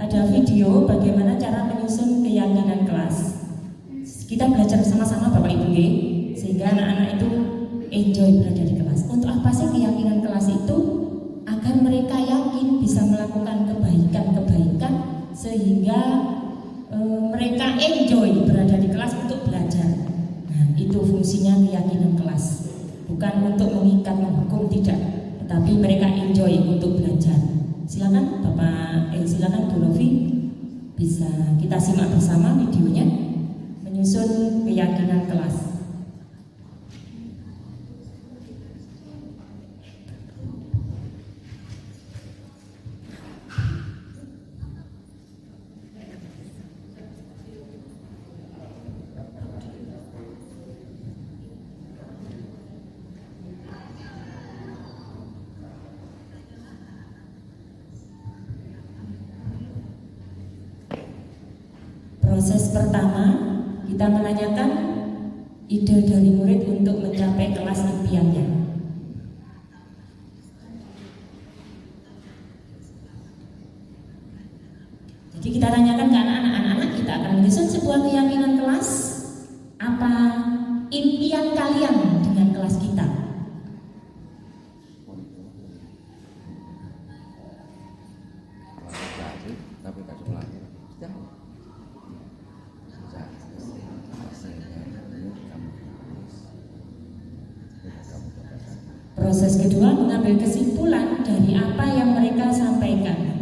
ada video bagaimana cara menyusun keyakinan kelas. Kita belajar sama-sama Bapak Ibu ya, sehingga anak-anak itu enjoy berada di kelas. Untuk apa sih keyakinan kelas itu? Agar mereka yakin bisa melakukan kebaikan-kebaikan sehingga mereka enjoy berada di kelas untuk belajar. Nah, itu fungsinya keyakinan kelas. Bukan untuk mengikat, menghukum, tidak, tetapi mereka enjoy untuk belajar. Silakan silakan Bu Novi, bisa kita simak bersama videonya menyusun keyakinan kelas. Proses pertama, kita menanyakan ide dari murid untuk mencapai kelas impiannya. Jadi kita tanyakan ke anak-anak, kita akan menyusun sebuah keyakinan kelas. Apa impian kalian dengan kelas kita? Proses kedua, mengambil kesimpulan dari apa yang mereka sampaikan.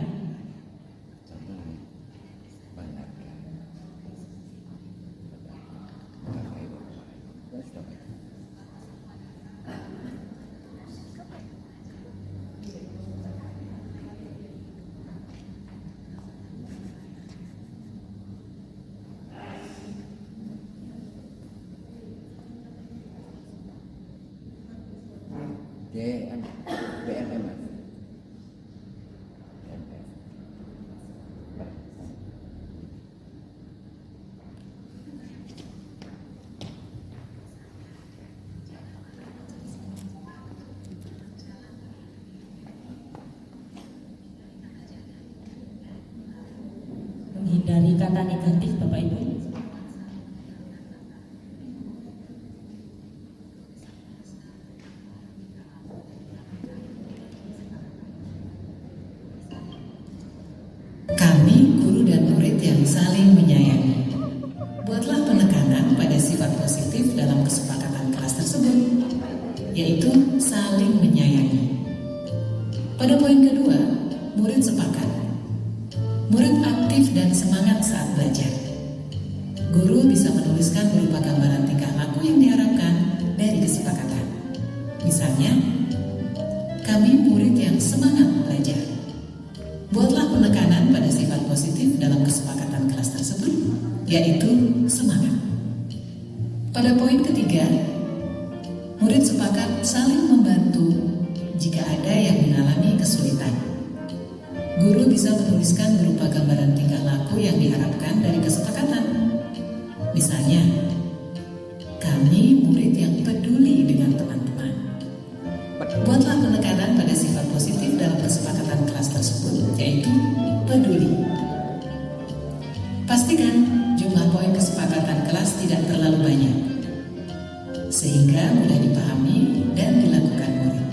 Menghindari kata negatif, Bapak Ibu. Kami, guru dan murid yang saling menyayangi. Buatlah penekanan pada sifat positif dalam kesepakatan kelas tersebut, yaitu saling menyayangi. Pada poin kedua, murid sepakat. Murid aktif dan semangat saat belajar. Guru bisa menuliskan berupa gambaran tingkah laku yang diharapkan dari kesepakatan. Misalnya, kami murid yang semangat belajar. Buatlah penekanan pada sifat positif dalam kesepakatan kelas tersebut, yaitu semangat. Pada poin ketiga, murid sepakat saling membantu jika ada yang mengalami kesulitan. Guru bisa menuliskan berupa gambaran tingkah laku yang diharapkan dari kesepakatan. Misalnya, kami murid yang peduli dengan teman-teman. Buatlah penekanan pada sifat positif dalam kesepakatan kelas tersebut, yaitu peduli. Pastikan jumlah poin kesepakatan kelas tidak terlalu banyak, sehingga mudah dipahami dan dilakukan murid.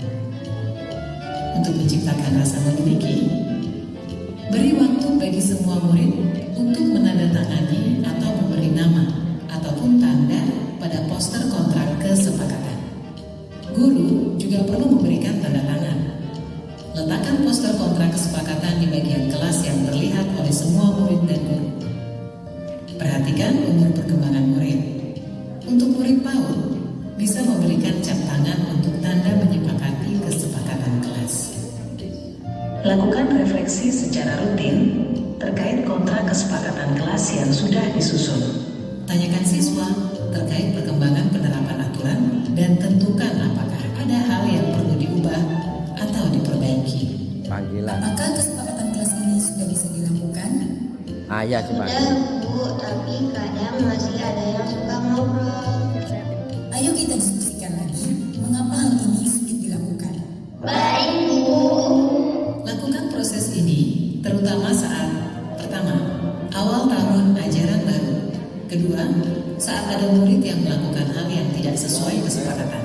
Untuk menciptakan rasa memiliki, beri waktu bagi semua murid untuk menandatangani atau memberi nama ataupun tanda pada poster kontrak kesepakatan. Guru juga perlu memberikan tanda tangan. Letakkan poster kontrak kesepakatan di bagian kelas yang terlihat oleh semua murid dan guru. Perhatikan umur perkembangan murid. Untuk murid PAUD, bisa memberikan cap tangan untuk tanda menyepakati kesepakatan kelas. Lakukan refleksi secara rutin terkait kontrak kesepakatan kelas yang sudah disusun. Tanyakan siswa terkait perkembangan penerapan aturan dan tentukan apakah ada hal yang perlu diubah atau diperbaiki. Apakah kesepakatan kelas ini sudah bisa dilakukan? Ayah coba. Sudah Bu, tapi kadang masih ada yang suka ngobrol. Ayo kita diskusikan lagi, mengapa hal ini sulit dilakukan? Baik Bu. Lakukan proses ini terutama saat pertama, awal tahun ajaran baru. Kedua, saat ada murid yang melakukan hal yang tidak sesuai kesepakatan.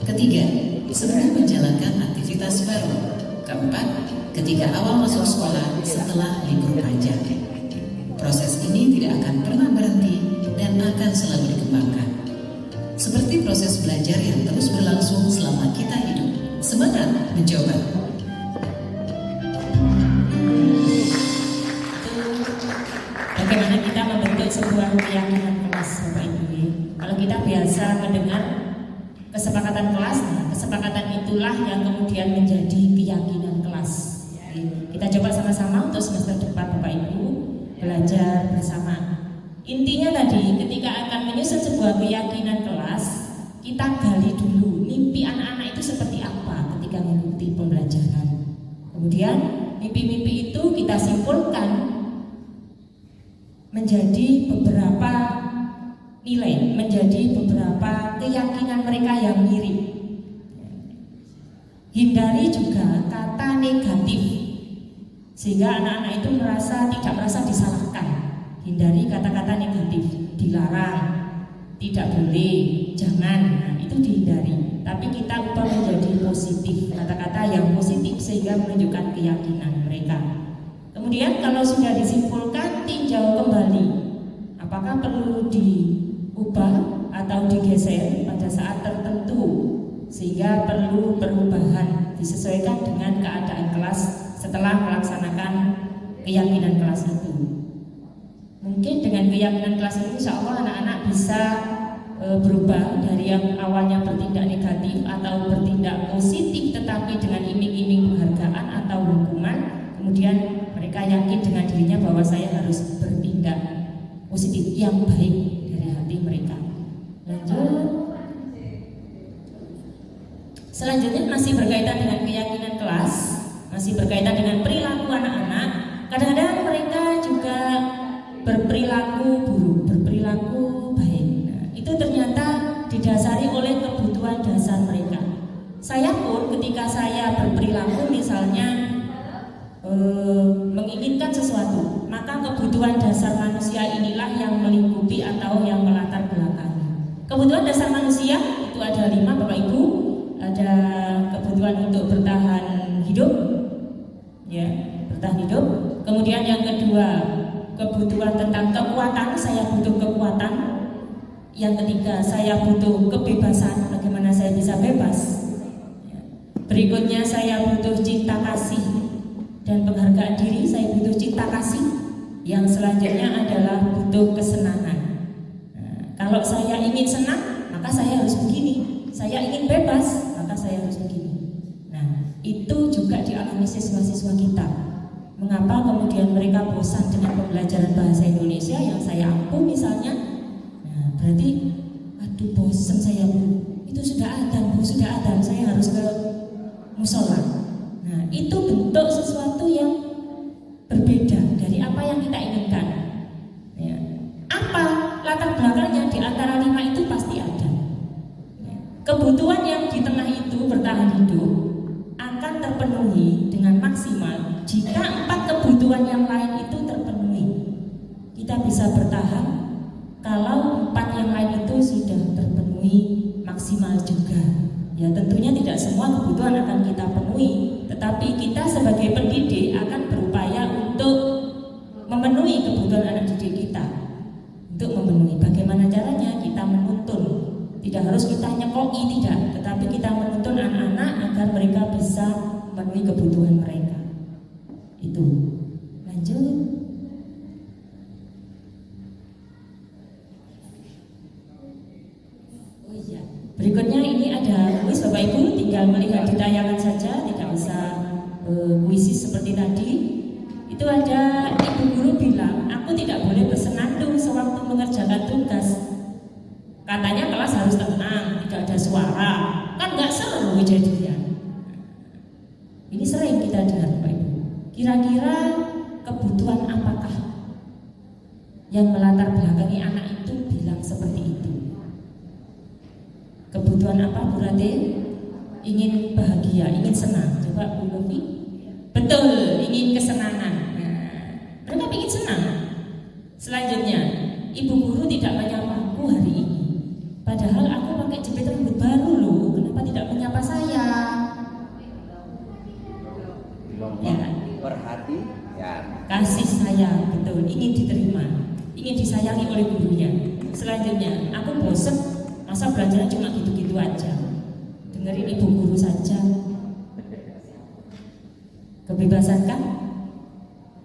Ketiga, sebelum menjalankan aktivitas baru. Keempat, ketika awal masuk sekolah setelah libur panjang. Proses ini tidak akan pernah berhenti dan akan selalu dikembangkan. Seperti proses belajar yang terus berlangsung selama kita hidup. Semangat mencoba! Bagaimana kita membentuk sebuah keyakinan kelas, Bapak Ibu? Kalau kita biasa mendengar kesepakatan kelas, nah kesepakatan itulah yang kemudian menjadi keyakinan kelas. Kita coba sama-sama untuk semester depan, Bapak Ibu, belajar bersama. Intinya tadi, ketika akan menyusun sebuah keyakinan kelas, kita gali dulu mimpi anak-anak itu seperti apa ketika mengikuti pembelajaran. Kemudian mimpi-mimpi itu kita simpulkan menjadi beberapa nilai, menjadi beberapa keyakinan mereka yang mirip. Hindari juga kata negatif, sehingga anak-anak itu tidak merasa disalahkan. Hindari kata-kata negatif, dilarang, tidak boleh, jangan, nah, itu dihindari. Tapi kita ubah menjadi positif, kata-kata yang positif sehingga menunjukkan keyakinan mereka. Kemudian kalau sudah disimpulkan, tinjau kembali apakah perlu diubah atau digeser pada saat tertentu sehingga perlu perubahan disesuaikan dengan keadaan kelas setelah melaksanakan keyakinan kelas itu. Mungkin dengan keyakinan kelas itu insya Allah anak-anak bisa berubah dari yang awalnya bertindak negatif atau bertindak positif tetapi dengan iming-iming penghargaan atau hukuman, kemudian mereka yakin dengan dirinya bahwa saya harus bertindak positif yang baik dari hati mereka. Lanjut. Selanjutnya masih berkaitan dengan keyakinan kelas, masih berkaitan dengan perilaku anak-anak. Kadang-kadang mereka juga berperilaku buruk, berperilaku baik. Nah, itu ternyata didasari oleh kebutuhan dasar mereka. Saya pun ketika saya berperilaku misalnya menginginkan sesuatu, maka kebutuhan dasar manusia inilah yang melingkupi atau yang melatar belakangi. Kebutuhan dasar manusia itu ada 5 Bapak Ibu. Ada kebutuhan untuk bertahan hidup, ya, bertahan hidup. Kemudian yang kedua, kebutuhan tentang kekuatan, saya butuh kekuatan. Yang ketiga, saya butuh kebebasan, bagaimana saya bisa bebas. Berikutnya, saya butuh cinta kasih dan penghargaan diri, saya butuh cinta kasih. Yang selanjutnya adalah butuh kesenangan. Nah, kalau saya ingin senang, maka saya harus begini. Saya ingin bebas, maka saya harus begini. Nah, itu juga dialami siswa-siswa kita. Mengapa kemudian mereka bosan dengan pembelajaran bahasa Indonesia yang saya ampuh misalnya? Nah, berarti, aduh bosan saya Bu. Itu sudah adzan Bu, sudah adzan, saya harus ke musola. Nah, itu bentuk sesuatu yang berbeda dari apa yang kita inginkan. Ya. Apa latar belakangnya di antara 5 itu pasti ada. Kebutuhan yang di tengah itu bertahan hidup akan terpenuhi dengan maksimal jika 4 kebutuhan yang lain itu terpenuhi. Kita bisa bertahan kalau 4 yang lain itu sudah terpenuhi maksimal juga. Ya tentunya tidak semua kebutuhan akan kita penuhi, tetapi kita sebagai pendidik akan berupaya untuk memenuhi kebutuhan anak didik kita. Untuk memenuhi, bagaimana caranya? Kita menuntun. Tidak harus kita nyekoki, tidak, tetapi kita menuntun anak-anak agar mereka bisa memenuhi kebutuhan mereka. Itu. Lanjut. Oh iya. Berikutnya ini ada kuis Bapak Ibu, tinggal melihat di tayangan saja, tidak usah kuisis seperti tadi. Itu ada ibu guru bilang, aku tidak boleh bersenandung sewaktu mengerjakan tugas. Katanya kelas harus tenang, tidak ada suara, kan nggak seru jadinya. Ini sering kita dengar Bapak Ibu. Kira-kira kebutuhan apakah yang melatar belakangi anak itu bilang seperti itu? Kebutuhan apa Bu Rate? Ingin bahagia, ingin senang. Coba Bu Lofi. Betul, ingin kesenangan. Nah, mereka ingin senang. Selanjutnya, ibu guru tidak menyapaku hari ini. Padahal aku pakai jepit rambut baru loh, kenapa tidak menyapa saya? Ya, perhatian, kasih sayang, betul, ingin diterima, ingin disayangi oleh gurunya. Selanjutnya, aku bosan, masa belajarnya cuma gitu-gitu aja. Dengerin ibu guru saja. Kebebasan kan?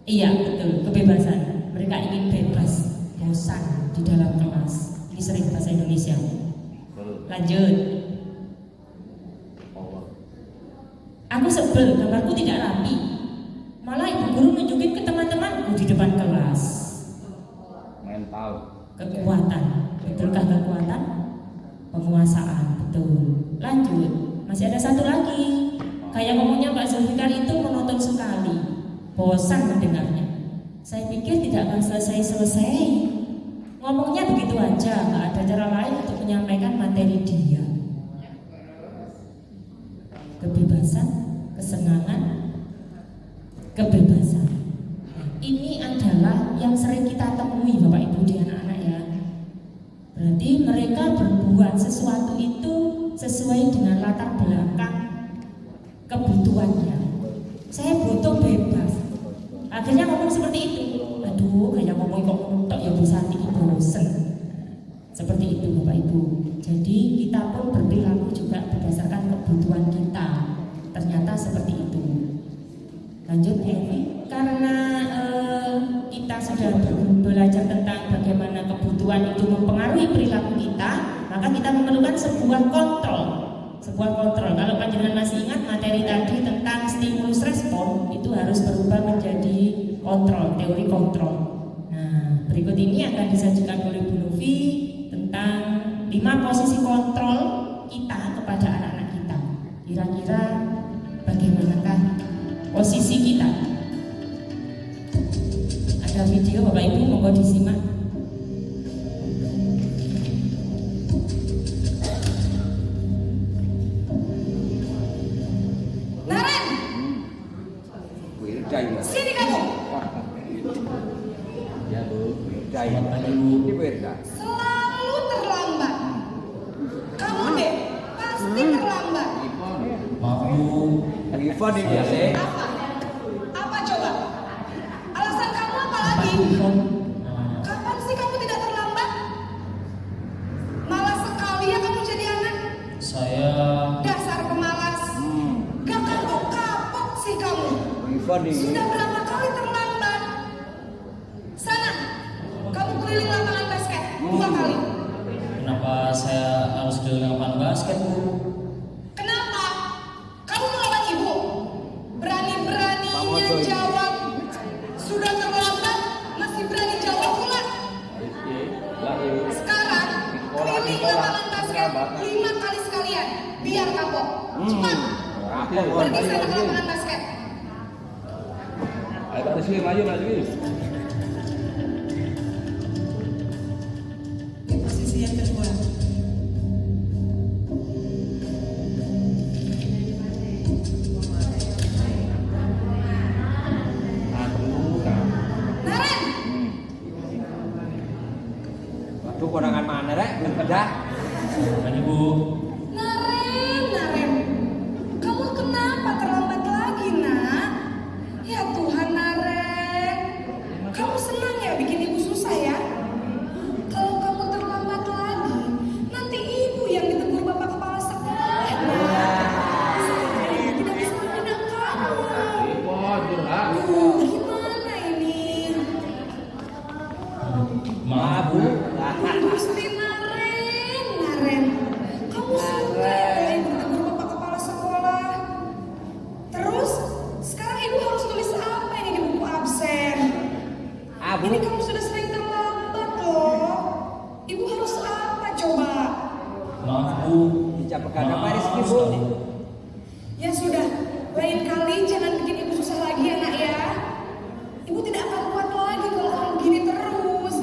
Iya, betul, kebebasan. Mereka ingin bebas, bosan di dalam kelas. Ini sering bahasa Indonesia. Lanjut. Aku sebel, gambarku tidak rapi. Malah ibu guru nunjukin ke teman-temanku di depan kelas. Mental. Kekuatan. Betulkah kekuatan? Penguasaan. Betul. Lanjut. Masih ada satu lagi. Kayak ngomongnya Pak Zulfikar itu monoton sekali. Bosan mendengarnya. Saya pikir tidak akan selesai-selesai. Ngomongnya begitu aja, nggak ada cara lain untuk menyampaikan materi dia. Kebebasan, kesenangan, kebebasan. Ini adalah yang sering kita temui Bapak Ibu di anak-anak ya. Berarti mereka berbuat sesuatu itu sesuai dengan latar belakang kebutuhannya. Saya butuh bebas. Akhirnya ngomong seperti itu. Aduh, kayak ngomong kok tok ya Bu Santi bosen. Seperti itu Bapak Ibu. Jadi kita pun berperilaku juga berdasarkan kebutuhan kita. Ternyata seperti itu. Lanjut Evi. Karena kita sudah belajar tentang bagaimana kebutuhan itu mempengaruhi perilaku kita, maka kita memerlukan sebuah kontrol. Kalau panjenengan masih ingat materi tadi tentang stimulus respon, itu harus berubah menjadi kontrol, teori kontrol. Nah, berikut ini akan disajikan oleh Bu Novi tentang 5 posisi kontrol kita kepada anak-anak kita. Kira-kira bagaimanakah posisi kita? Ada video Bapak Ibu, monggo disimak. Sini kamu. Ya Bu, selamat pagi Bu. Selalu terlambat. Kamu deh pasti terlambat. Maaf Bu. Ivan ini biasa. Apa coba? Alasan kamu apa lagi? Kapan sih kamu tidak terlambat? Malas sekali ya kamu jadi anak. Saya Dasar pemalas. Gak kapok-kapok sih kamu. Ivan ini. Sudah berapa kali terlambat? Sana, kamu keliling lapangan basket 2 kali. Kenapa saya harus keliling lapangan basket Bu? Kenapa? Kamu melawan ibu? Berani-beraninya jawab. Sudah terlambat, masih berani jawab pula. Sekarang, keliling lapangan basket 5 kali sekalian. Biar kapok. Cepat. Pergi sana ke lapangan basket. Ayo Pak Rizky, maju. Posisi yang kedua. Naren, Waduh, konangan mana rek? Udah. Maju Bu. Naren, kamu kenapa terlambat lagi nak? Ya Tuhan Naren, kamu senang ya bikin ibu susah ya? Kalau kamu terlambat lagi, nanti ibu yang ditegur bapak kepala sekolah. Saya tidak bisa meminang kamu. Gimana ini? Maaf Bu. Gusti Naren, kamu suka ya ibu ditegur bapak kepala sekolah. Terus sekarang ibu harus tulis apa ini di buku absen? Ini kamu sudah sering terlambat loh. Ibu harus apa coba? Maaf Bu. Dicapai kadang Pak Rizky Bu. Ya sudah, lain kali jangan bikin ibu susah lagi ya nak ya. Ibu tidak akan kuat lagi kalau kamu gini terus.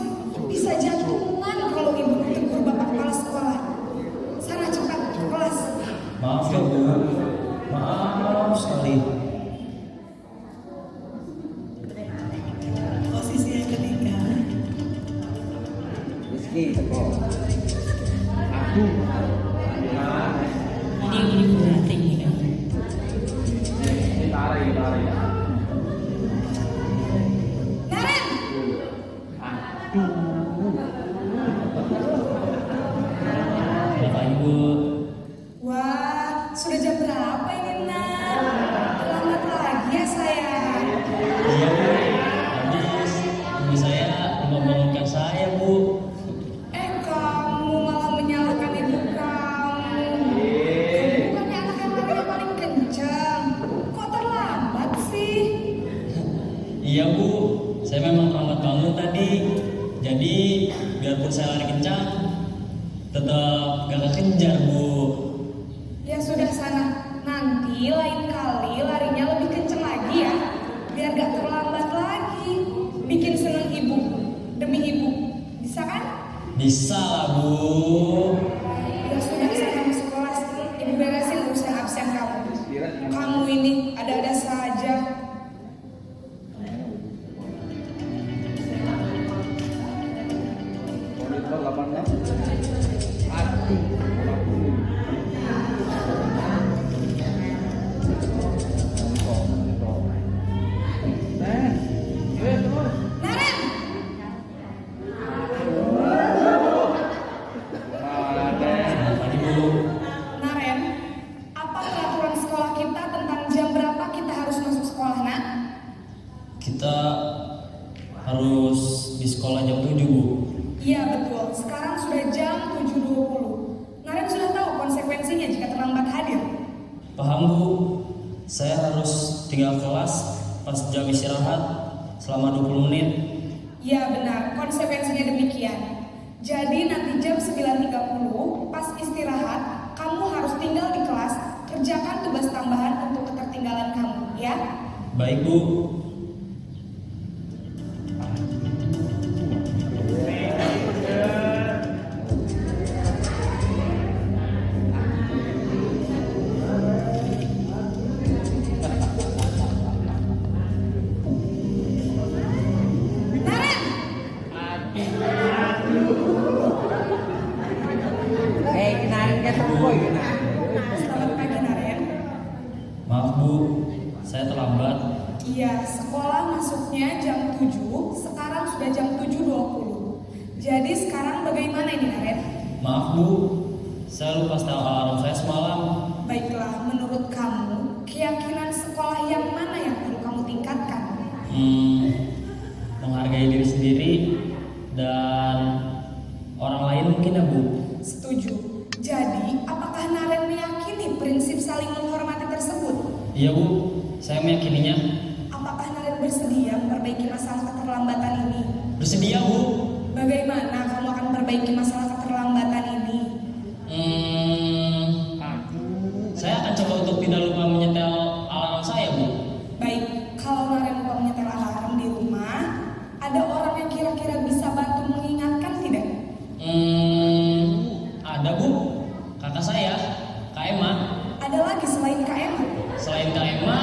Bisa jantungan kalau ibu ditegur bapak kepala sekolah. Sana cepat ke kelas. Maaf ya Bu. Maaf sekali. Posisi yang ketiga. Rizky, teko. Aduh. Ini berarti ya. Tarik. Naren, Bapak Ibu. wah sudah jam berapa ini nak? Terlambat lagi ya sayang. Iya Bu. Habis ibu saya membangunkan saya Bu. Kamu malah menyalahkan ibu kamu. Bukannya anak yang larinya paling kencang. Kok terlambat sih? Iya Bu. Saya memang terlambat bangun tadi. Jadi biarpun saya lari kencang, tetap gak kekejar Bu. Ya sudah sana. Nanti lain kali larinya lebih kencang lagi ya. Biar gak terlambat lagi. Bikin Bisa lah Bu. Ya sudah, saya masuk kelas. Ibu beresin urusan absen kamu. Kamu ini ada-ada saja. Naren, apa peraturan sekolah kita tentang jam berapa kita harus masuk sekolah, nak? Kita harus di sekolah jam 7 Bu. Iya betul, sekarang sudah jam 7.20. Naren sudah tahu konsekuensinya jika terlambat hadir. Paham Bu, saya harus tinggal kelas pas jam istirahat selama 20 menit. Iya benar, konsekuensinya demikian. Jadi nanti jam 9.30 pas istirahat, kamu harus tinggal di kelas, kerjakan tugas tambahan untuk ketertinggalan kamu, ya? Baik Bu. Selamat pagi, Naren. Maaf Bu, saya terlambat. Iya, sekolah masuknya jam 7, sekarang sudah jam 7.20. Jadi sekarang bagaimana ini, Naren? Maaf Bu, saya lupa setel alarm saya semalam. Baiklah, menurut kamu, keyakinan sekolah yang mana yang perlu kamu tingkatkan? Menghargai diri sendiri dan orang lain mungkin ya Bu. Setuju. Jadi, apakah Naren meyakini prinsip saling menghormati tersebut? Iya Bu, saya meyakininya. Apakah Naren bersedia memperbaiki masalah keterlambatan ini? Bersedia Bu. Bagaimana kamu akan memperbaiki masalah keterlambatan ini? Saya akan coba untuk tidak lupa menyetel alarm saya Bu. Baik, kalau Naren lupa menyetel alarm di rumah, ada orang yang kira-kira bisa bantu mengingatkan tidak? Ada Bu, kakak saya, Kak Emma. Ada lagi selain Kak Emma? Selain Kak Emma,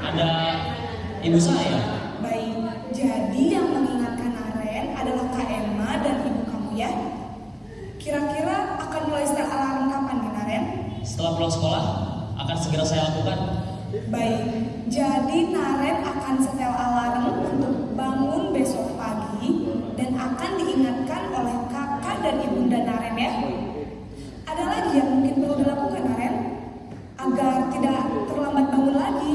ada ibu saya. Baik, jadi yang mengingatkan Naren adalah Kak Emma dan ibu kamu ya? Kira-kira akan mulai setel alarm kapan nih Naren? Setelah pulang sekolah, akan segera saya lakukan. Baik, jadi Naren akan setel alarm untuk bangun besok pagi dan akan diingatkan oleh kakak dan ibunda Naren ya. Ada lagi yang mungkin perlu dilakukan Naren agar tidak terlambat bangun lagi?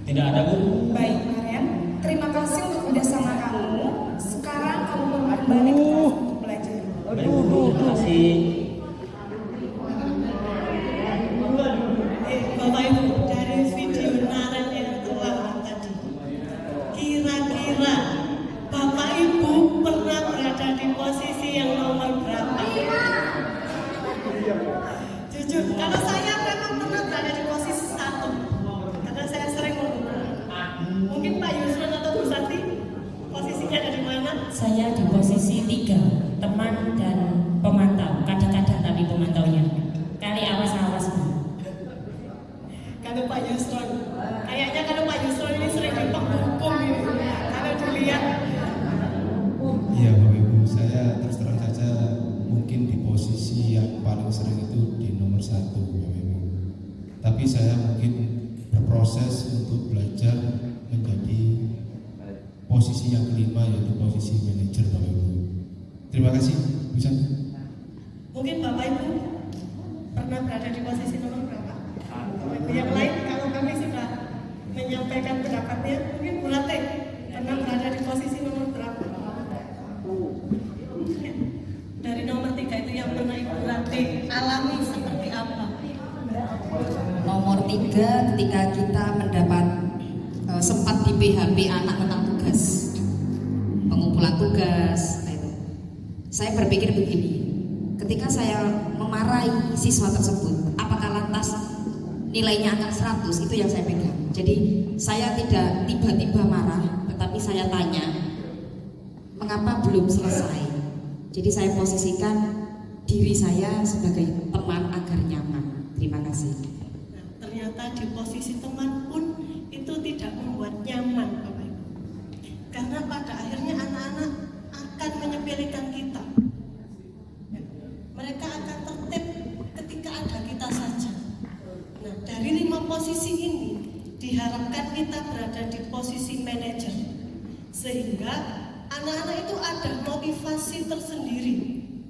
Tidak ada Bu. Baik Naren, terima kasih untuk kerjasama kamu. Sekarang kamu perlu kembali ke kelas untuk belajar. Baik Bu, terima kasih. Bapak Ibu, dari video Naren yang terlambat tadi, kira-kira Bapak Ibu pernah berada di posisi yang nomor berapa? Jujur, kalau saya memang pernah berada di posisi 1 karena saya sering mengulang. Mungkin Pak Yusron atau Bu Santi posisinya ada di mana? Saya di posisi 3, teman dan pemantau, kadang-kadang tapi pemantaunya. Kali awas-awas Bu. Kalau Pak Yusron, kayaknya kalau Pak Yusron ini sering dihukum ini. Kalau dilihat, Iya Bapak Ibu, saya terus terang saja mungkin di posisi yang paling sering itu di nomor 1 Bapak Ibu. Tapi saya mungkin berproses untuk belajar menjadi posisi yang kelima yaitu posisi manajer Bapak Ibu. Terima kasih, bisa. mungkin Bapak Ibu pernah berada di posisi nomor berapa? Yang lain kalau kami sudah menyampaikan pendapatnya, mungkin Bu Rate pernah berada di posisi nomor berapa? Dari nomor 3 itu yang pernah Ibu Rate alami seperti apa? Nomor 3 ketika kita mendapat sempat di PHP anak tentang tugas, pengumpulan tugas. Nah itu. Saya berpikir begini, ketika saya memarahi siswa tersebut, apakah lantas nilainya akan 100? Itu yang saya pegang. Jadi saya tidak tiba-tiba marah, tetapi saya tanya, mengapa belum selesai? Jadi saya posisikan diri saya sebagai teman agar nyaman. Terima kasih. Nah, ternyata di posisi teman pun itu tidak membuat nyaman, Bapak Ibu. Karena pada akhirnya anak-anak akan menyepelekan kita. Mereka akan tertib ketika ada kita saja. Nah, dari 5 posisi ini diharapkan kita berada di posisi manajer, sehingga anak-anak itu ada motivasi tersendiri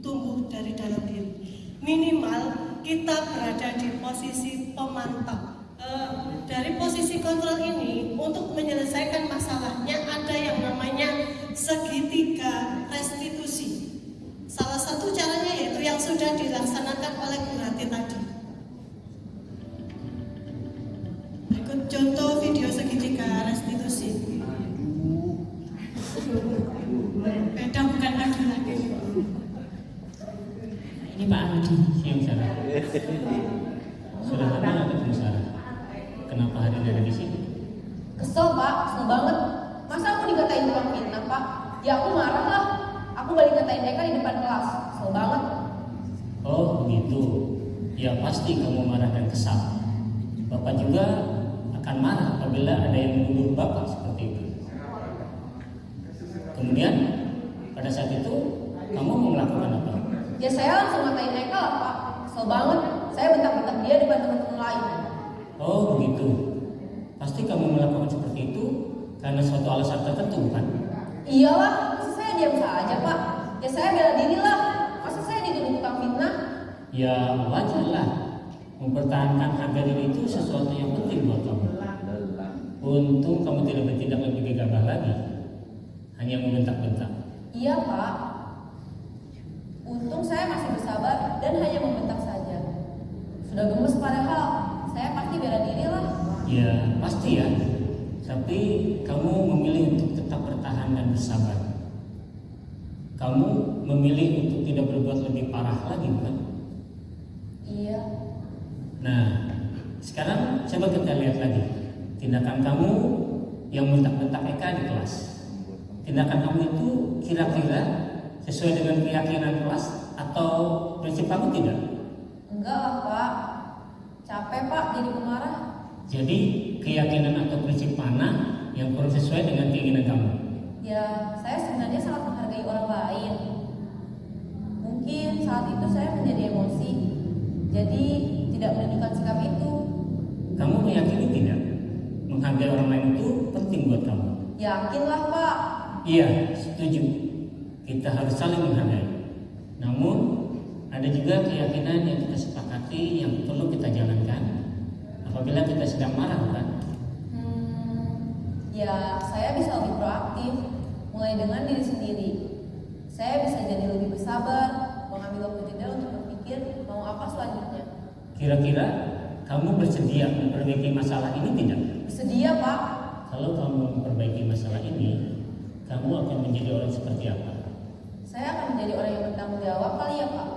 tumbuh dari dalam diri. Minimal kita berada di posisi pemantau. Dari posisi kontrol ini untuk menyelesaikan masalahnya ada yang namanya segitiga restitusi. Salah satu caranya yaitu yang sudah dilaksanakan oleh Bu Rati tadi. Berikut contoh video segitiga restitusi. Beda bukan lagi. Ini Pak Aldi yang salah. Sudah lama nggak ketemu Sarah? Kenapa hari ini ada di sini? Kesel Pak, kesel banget. Masa aku dikatain tukang fitnah Pak? Ya aku marah lah. Aku balik ngatain mereka di depan kelas. Kesel banget. Oh begitu. Ya pasti kamu marah dan kesal. Bapak juga akan marah apabila ada yang menuduh Bapak seperti itu. Kemudian pada saat itu kamu mau melakukan apa? Ya saya langsung ngatain mereka lah Pak. Kesel banget. Saya bentak-bentak dia di depan teman-teman lain. Oh begitu. Pasti kamu melakukan seperti itu karena suatu alasan tertentu, bukan? Iyalah, masa saya diam saja Pak? Ya saya bela diri lah. Masa saya dituduh tukang fitnah? Ya wajarlah. Mempertahankan harga diri itu sesuatu yang penting buat kamu. Untung kamu tidak bertindak lebih gegabah lagi, hanya membentak-bentak. Iya Pak. Untung saya masih bersabar dan hanya membentak saja. Sudah gemes padahal saya pasti bela diri lah. Ya pasti ya. Tapi kamu memilih untuk tetap bertahan dan bersabar. Kamu memilih untuk tidak berbuat lebih parah lagi, bukan? Iya. Nah, sekarang coba kita lihat lagi tindakan kamu yang bentak-bentak Eka di kelas. Tindakan kamu itu kira-kira sesuai dengan keyakinan kelas atau prinsip kamu tidak? Enggak lah Pak. Capek Pak jadi pemarah. Jadi keyakinan atau prinsip mana yang kurang sesuai dengan keinginan kamu? Ya, saya sebenarnya sangat menghargai orang lain. Mungkin saat itu saya menjadi emosi, jadi tidak menunjukkan sikap itu. Kamu meyakini tidak? Menghargai orang lain itu penting buat kamu? Yakinlah Pak. Iya, setuju. Kita harus saling menghargai. Namun ada juga keyakinan yang kita sepakati yang perlu kita jalankan apabila kita sedang marah, bukan? Ya, saya bisa lebih proaktif, mulai dengan diri sendiri. Saya bisa jadi lebih bersabar, mengambil waktu jeda untuk berpikir mau apa selanjutnya. Kira-kira kamu bersedia memperbaiki masalah ini tidak? Bersedia Pak. Kalau kamu memperbaiki masalah ini, kamu akan menjadi orang seperti apa? Saya akan menjadi orang yang bertanggung jawab kali ya Pak.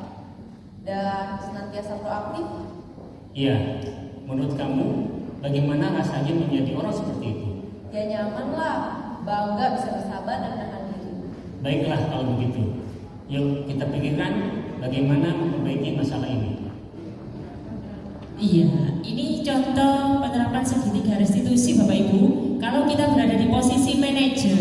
Dan senantiasa proaktif. Iya, menurut kamu bagaimana rasanya menjadi orang seperti itu? Ya nyaman lah, bangga bisa bersabar dan menahan diri. Baiklah kalau begitu. Yuk kita pikirkan bagaimana memperbaiki masalah ini. Iya, ini contoh penerapan segitiga restitusi Bapak Ibu. Kalau kita berada di posisi manajer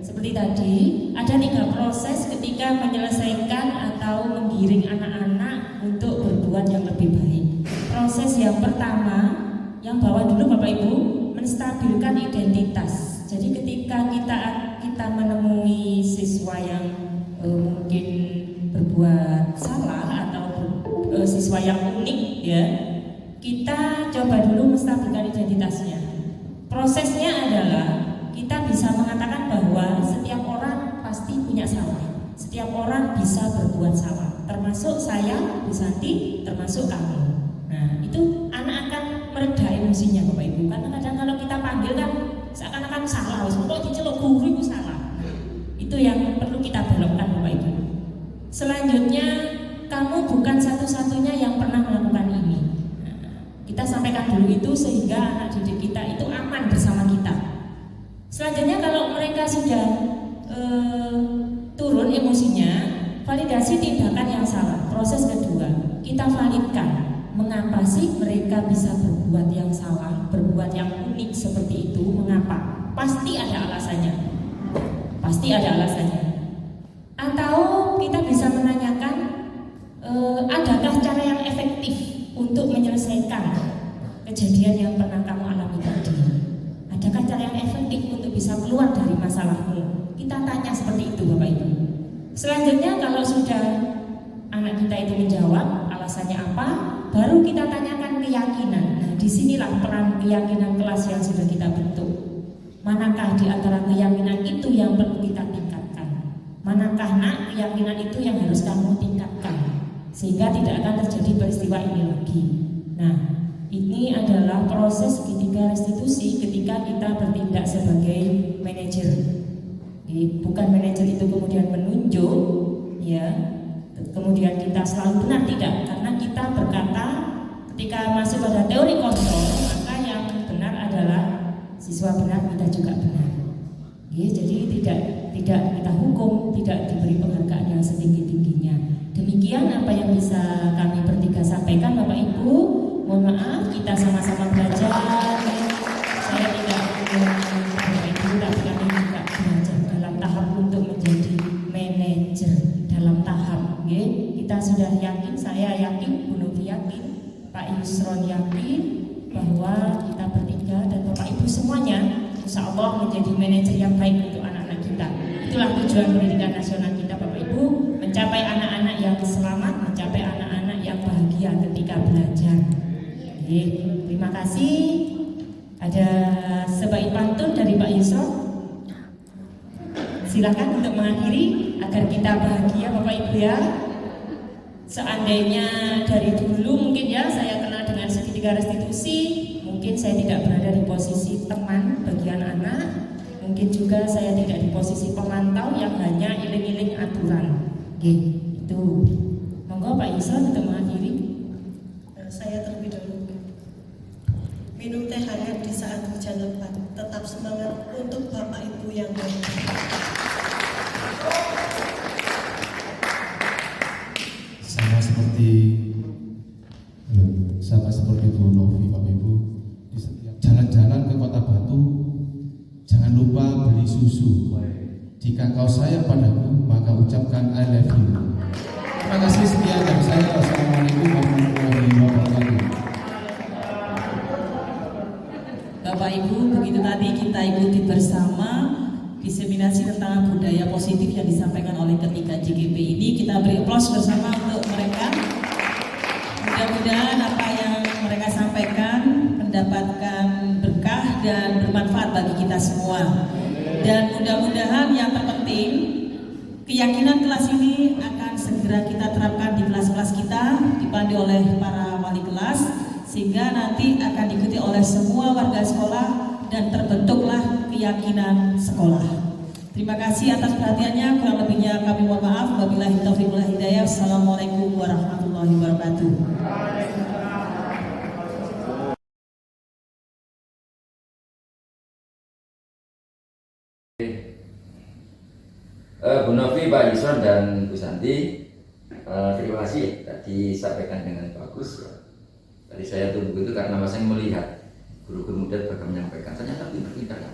seperti tadi, ada 3 proses ketika menyelesaikan atau menggiring anak-anak untuk berbuat yang lebih baik. Proses yang pertama, yang bawah dulu Bapak Ibu, menstabilkan identitas. Jadi ketika kita menemui siswa yang mungkin berbuat salah atau siswa yang unik ya, kita coba dulu menstabilkan identitasnya. Prosesnya adalah kita bisa mengatakan bahwa setiap orang pasti punya salah. Setiap orang bisa berbuat salah, termasuk saya, Bu Santi, termasuk kamu. Nah, itu anak akan mereda emosinya Bapak Ibu. Karena kadang kalau kita panggil kan seakan-akan salah, kok diceluk guru itu salah. Itu yang perlu kita belokkan Bapak Ibu. Selanjutnya, kamu bukan satu-satunya yang pernah melakukan ini. Kita sampaikan dulu itu sehingga anak didik kita itu aman bersama kita. Selanjutnya kalau mereka sudah turun emosinya, Validasi tindakan yang salah. Proses kedua, kita validkan mengapa sih mereka bisa berbuat yang salah, berbuat yang unik seperti itu, mengapa? Pasti ada alasannya. Pasti ada alasannya. Atau kita bisa menanyakan, adakah cara yang efektif untuk menyelesaikan kejadian yang pernah kamu alami tadi? Adakah cara yang efektif untuk bisa keluar dari masalahmu? Kita tanya seperti itu, Bapak Ibu. Selanjutnya, kalau sudah anak kita itu menjawab alasannya apa, baru kita tanyakan keyakinan. Nah, disinilah peran keyakinan kelas yang sudah kita bentuk. Manakah di antara keyakinan itu yang perlu kita tingkatkan? Manakah nak keyakinan itu yang harus kamu tingkatkan sehingga tidak akan terjadi peristiwa ini lagi? Nah, ini adalah proses ketika restitusi ketika kita bertindak sebagai manajer. Bukan manajer itu kemudian menunjuk, ya, kemudian kita selalu benar, tidak, karena kita berkata ketika masuk pada teori kontrol, maka yang benar adalah siswa benar, kita juga benar. Jadi tidak kita hukum, tidak diberi penghargaan yang setinggi-tingginya. Demikian apa yang bisa kami bertiga sampaikan, Bapak Ibu. Mohon maaf, kita sama-sama belajar. Saya tidak Bapak Ibu, tapi kami juga belajar dalam tahap untuk menjadi manajer dalam tahap. Kita sudah yakin, saya yakin, Bu Novi yakin, Pak Yusron yakin bahwa kita bertiga dan Bapak Ibu semuanya insya Allah menjadi manajer yang baik untuk anak-anak kita. Itulah tujuan pendidikan nasional kita, Bapak Ibu, mencapai anak-anak yang selamat, mencapai anak-anak yang bahagia ketika belajar. Terima kasih. Ada sebaik pantun dari Pak Yusuf. Silakan untuk mengakhiri agar kita bahagia, Bapak Ibu ya. Seandainya dari dulu mungkin ya saya kenal dengan segitiga restitusi, mungkin saya tidak berada di posisi teman bagi anak-anak, mungkin juga saya tidak di posisi pemantau yang hanya iling-iling aturan. Itu. Monggo Pak Yusuf untuk mengakhiri. Saya terlebih dahulu. Minum teh hangat di saat hujan lebat. Tetap semangat untuk Bapak Ibu yang baik. Sama seperti Bu Novi, Bapak Ibu, di setiap jalan-jalan ke Kota Batu jangan lupa beli susu. Jika kau sayang padaku, maka ucapkan I love you. Terima kasih, sekian dari saya. Wassalamualaikum warahmatullahi wabarakatuh. Bapak Ibu, begitu tadi kita ikuti bersama diseminasi tentang budaya positif yang disampaikan oleh ketiga JGP ini. Kita beri aplaus bersama untuk mereka. Mudah-mudahan apa yang mereka sampaikan mendapatkan berkah dan bermanfaat bagi kita semua. Dan mudah-mudahan yang terpenting, keyakinan kelas ini akan segera kita terapkan di kelas-kelas kita, dipandu oleh para wali kelas, sehingga nanti akan diikuti oleh semua warga sekolah dan terbentuklah keyakinan sekolah. Terima kasih atas perhatiannya, kurang lebihnya kami mohon maaf. Wabillahi taufiq wal hidayah. Assalamualaikum warahmatullahi wabarakatuh. Bu Novi, Pak Yusron dan Bu Santi, terima kasih tadi sampaikan dengan bagus. Tadi saya tunggu itu karena saya melihat guru-guru muda bakal menyampaikan, ternyata pintar-pintar ya.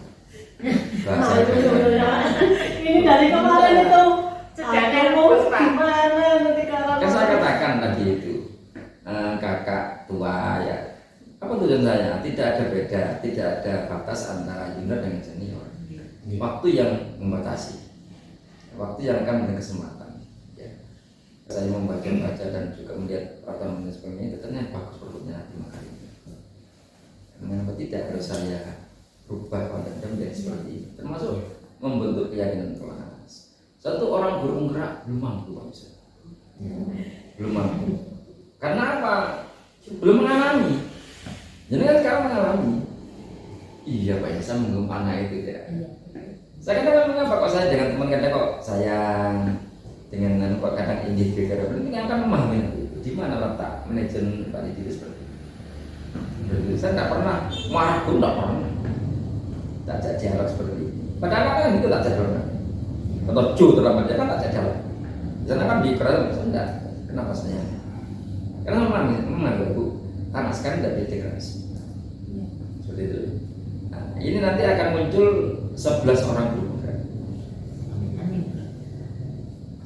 Bahasa ini dari kemarin itu gimana nanti kalau kan saya katakan tadi itu kakak tua ya. Apa tujuan saya? Tidak ada beda, tidak ada batas antara junior dengan senior. Waktu yang membatasi, waktu yang akan memberi kesempatan. Ya. Saya membaca dan juga melihat peraturan dan sebagainya, itu ternyata bagus produknya 5 kali. Mengapa tidak harus saya rubah konten menjadi seperti ini, termasuk membentuk keyakinan kelas. Satu orang bergerak belum mampu, Pak Ustaz. Belum mampu. Karena apa? Belum mengalami. Jadi kan sekarang mengalami. Iya Pak ya, saya menggempana itu ya. Saya katakan mengapa kok saya dengan teman kata kok sayang dengan kok kadang individu ini akan memahami itu. Di mana letak manajemen Pak itu seperti itu. Saya tidak pernah marah pun tidak pernah. Tak ajak dialog seperti ini. Padahal kan itu tak ajak dialog. Atau Jo terlambat kan tak ajak dialog. Sana kan di Peran, enggak. Kenapa saya? Karena memang Bu, karena sekarang tidak berintegrasi. Seperti itu. Nah, ini nanti akan muncul 11 orang guru penggerak.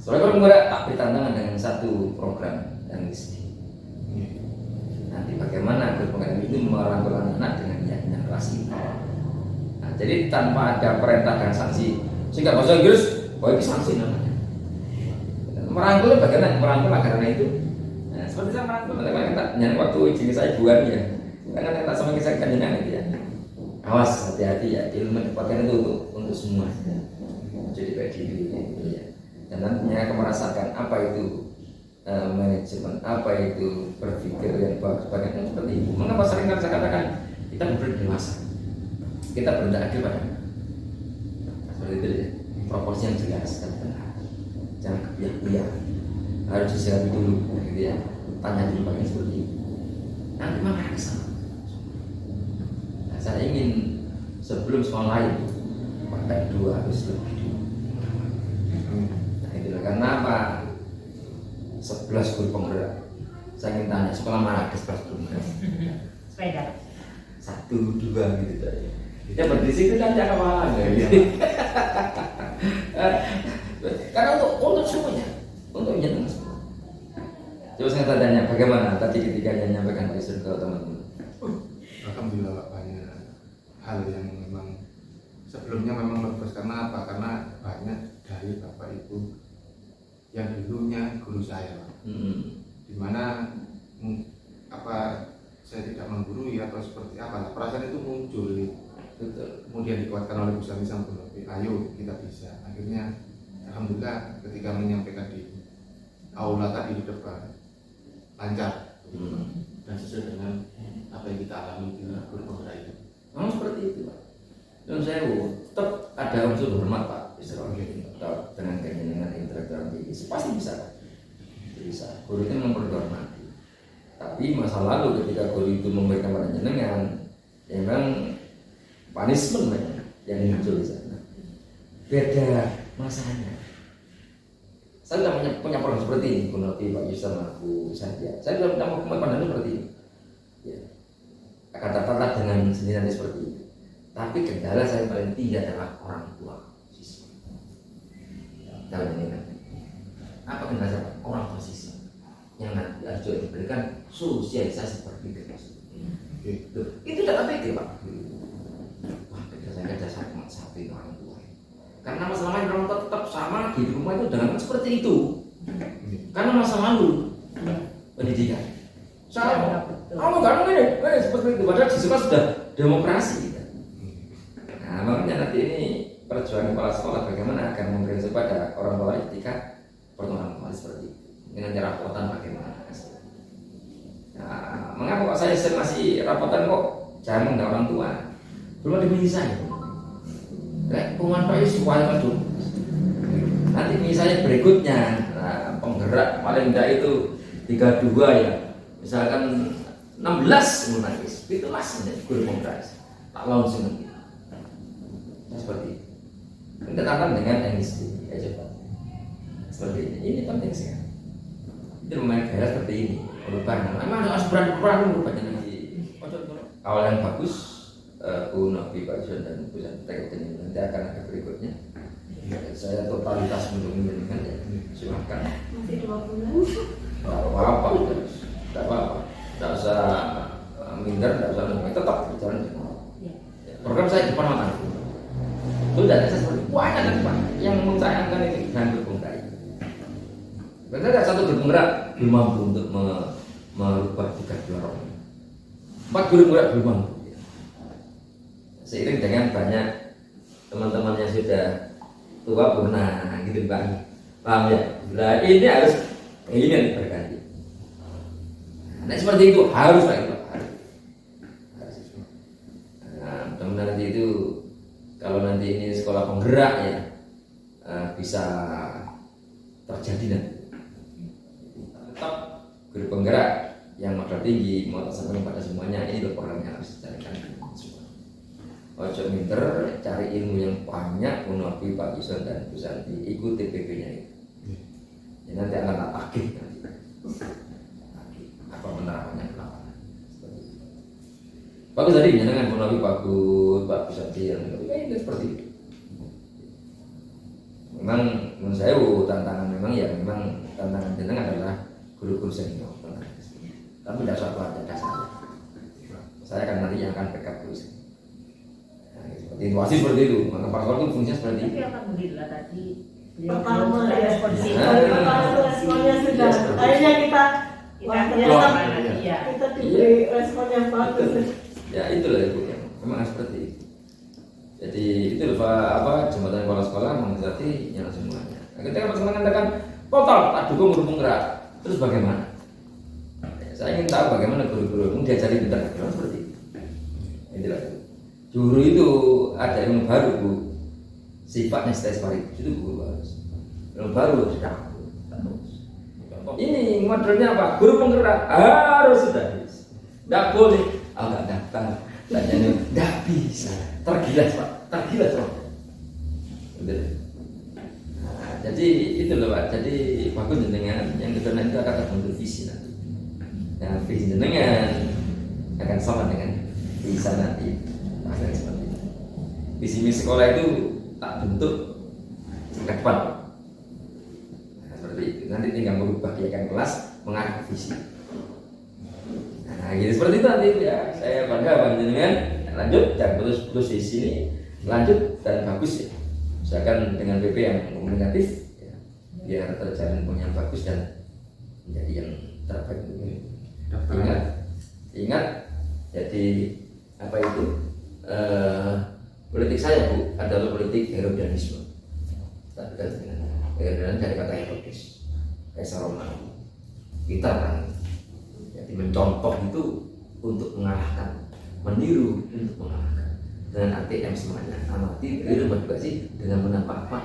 Soalnya guru penggerak tak beri tantangan dengan satu program yang misi. Nanti bagaimana guru penggerak itu merangkul anak-anak dengan generasi. Nah, jadi tanpa ada perintah dan sanksi, sehingga bahasa Inggris, itu sanksi namanya. Merangkul bagaimana? Merangkul karena itu. Nah, seperti saya merangkul, yang waktu izin saya bukan ya, karena tak sama kisah kanjengan itu ya. Awas, hati-hati ya, ilmu dapatkan itu untuk semua. Jadi baik diri gitu ya. Dan nantinya akan merasakan apa itu manajemen, apa itu berpikir dan sebagainya seperti itu. Mengapa sering saya katakan kita berdewasa, kita berendah adil pada seperti itu ya. Proporsi yang jelas dan benar, jangan kebiak-biak, harus disikapi dulu gitu ya. Tanya dulu bagian seperti itu. Nanti mana kesana? Nah, saya ingin sebelum sekolah lain pakai 2 harus lebih dulu. Nah itulah karena apa? 11 guru penggerak. Saya ingin tanya sekolah mana ada 11 guru penggerak? Sepeda. 1, 2 gitu tadi. Ya berdiri itu kan jangan malah gitu. Karena untuk semuanya, untuk nyenang semua. Coba saya tanya bagaimana tadi ketika dia menyampaikan ke teman-teman. Alhamdulillah Pak, banyak hal yang memang sebelumnya memang bagus. Karena apa? Karena banyak dari Bapak Ibu yang dulunya guru saya Pak. Dimana apa saya tidak menggurui atau seperti apa, perasaan itu muncul. Kemudian dikuatkan oleh Bu Sami Sang Gunopi, ayo kita bisa. Akhirnya alhamdulillah ketika menyampaikan di aula tadi di depan lancar dan sesuai dengan apa yang kita alami di guru penggerak itu. Memang seperti itu Pak. Dan saya tetap ada unsur hormat Pak, tetap dengan keinginan intelektual tinggi pasti bisa Pak. Bisa. Guru itu memang perlu dihormati. Tapi masa lalu ketika guru itu memberikan pada jenengan, ya memang punishment banyak yang muncul di sana. Beda masanya. Saya sudah punya program seperti ini, Gunopi, Pak Yusuf, aku Satya. Saya sudah punya pandangan seperti ini. Ya. Akan tertata dengan sendirian seperti ini. Tapi kendala saya paling tinggi adalah orang tua siswa. Dalam ini nanti. Apa kendala saya? Orang tua siswa yang nanti harus diberikan sosialisasi berpikir. Itu tidak pikir Pak. Wah, pikir saya ada satu orang tua. Karena masalahnya orang tua tetap sama di rumah itu dengan seperti itu. Karena masa lalu pendidikan. Kamu nggak ini seperti itu. Padahal di sekolah sudah demokrasi. Nah, makanya nanti ini perjuangan kepala sekolah bagaimana akan memberikan kepada orang tua ketika pertemuan kembali seperti itu dengan cara rapotan bagaimana. Nah, mengapa kok saya masih rapotan kok jangan dengan orang tua? Belum ada misalnya. Pengumuman Pak Yusuf dulu. Nanti misalnya berikutnya, nah, penggerak paling tidak itu 32 ya, misalkan 16 menangis, itulah menjadi guru penggerak. Tak langsung nanti. Nah, seperti itu. Kedekatan dengan NSD, ya coba. Seperti ini penting sekali. Itu memakai gaya seperti ini. Perubahan, memang harus berani merubahnya nanti. Awal yang bagus. Bu Nabi Pak Yusuf dan Bu Santek nanti akan ada berikutnya. Saya totalitas mendukung dengan ya. Silakan. Masih 2 bulan. Tidak apa-apa, tidak usah minder, tidak usah nunggu, tetap berjalan. Program saya depan mata. Itu dari saya seperti banyak kan Pak yang mencayangkan ini dengan berpenggerak. Karena ada satu berpenggerak belum mampu untuk merubah 3 orang. 4 guru penggerak belum mampu. Seiring dengan banyak teman-teman yang sudah tua purna gitu Pak, paham ya? Nah ini harus ini berganti. Nah seperti itu harus Pak, harus. Nah mudah-mudahan nanti itu kalau nanti ini sekolah penggerak ya bisa terjadi nanti. Tetap guru penggerak yang modal tinggi mau tersampaikan pada semuanya ini program yang harus dicarikan. Ojo minter, cari ilmu yang banyak, Gunopi, Pak Yusuf dan Bu Santi, ikuti PP-nya itu. Ini nanti akan tak tagih apa penerapannya ke lapangan. Bagus tadi dengan Munawi bagus tadi yang itu seperti itu. Memang menurut saya tantangan tantangan jenengan adalah guru-guru senior. Tapi tidak suatu ada saya. Saya akan nanti yang akan backup guru senior. Nah, seperti seperti itu. Maka Pak Kor itu fungsinya seperti itu. Tapi alhamdulillah tadi pertama responsif. Pertama responnya sudah. Akhirnya kita diberi respon yang bagus. Ya itulah Ibu ya. Memang seperti itu. Jadi itu apa jembatan kepala sekolah mengerti yang semuanya. Nah, ketika Mas mengatakan total tak dukung guru penggerak, terus bagaimana? Saya ingin tahu bagaimana guru-guru diajari pintar seperti itu. Itulah guru itu ada yang baru Bu, sifatnya stres parit itu guru harus. Yang baru sudah. Ini modelnya apa? Guru penggerak harus sudah. Tidak boleh agak daftar. Tanya tidak bisa. Tergilas Pak, tergilas Pak. Nah, jadi itu loh Pak. Jadi bagus jenengan yang kedua itu akan terbentuk visi nanti. Nah, visi jenengan akan sama dengan visi nanti. Akan seperti itu. Visi misi sekolah itu tak bentuk ke depan. Nah, seperti itu. Nanti tinggal merubah kegiatan kelas mengarah ke visi. Nah, gitu seperti itu nanti ya. Saya bangga jenengan. Lanjut dan terus di sini lanjut dan bagus ya. Usahakan dengan PP yang komunikatif ya, biar terjalin yang bagus dan menjadi yang terbaik. Ingat jadi apa itu politik saya Bu adalah politik Herodianisme. Tapi kan Herodianisme dari kata Herodes, Kaisar Romawi. Kita kan jadi mencontoh itu untuk mengalahkan, meniru untuk mengalahkan dengan ATM semuanya. Amati itu juga sih dengan menambah apa?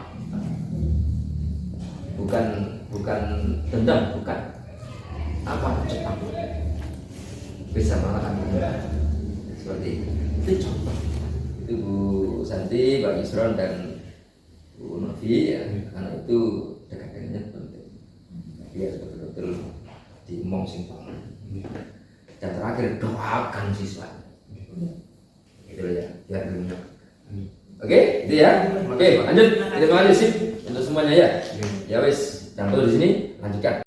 Bukan dendam, bukan apa cepat bisa mengalahkan seperti itu. Itu contoh. Itu Bu Santi, Pak Isron dan Bu Novi ya, karena itu dekat-dekatnya penting. Biar betul-betul diomong simpel. Dan terakhir doakan siswa. Itu ya, biar dunia. Oke, itu ya. Oke, lanjut. Terima kasih untuk semuanya ya. Ya wis, sampai di sini lanjutkan.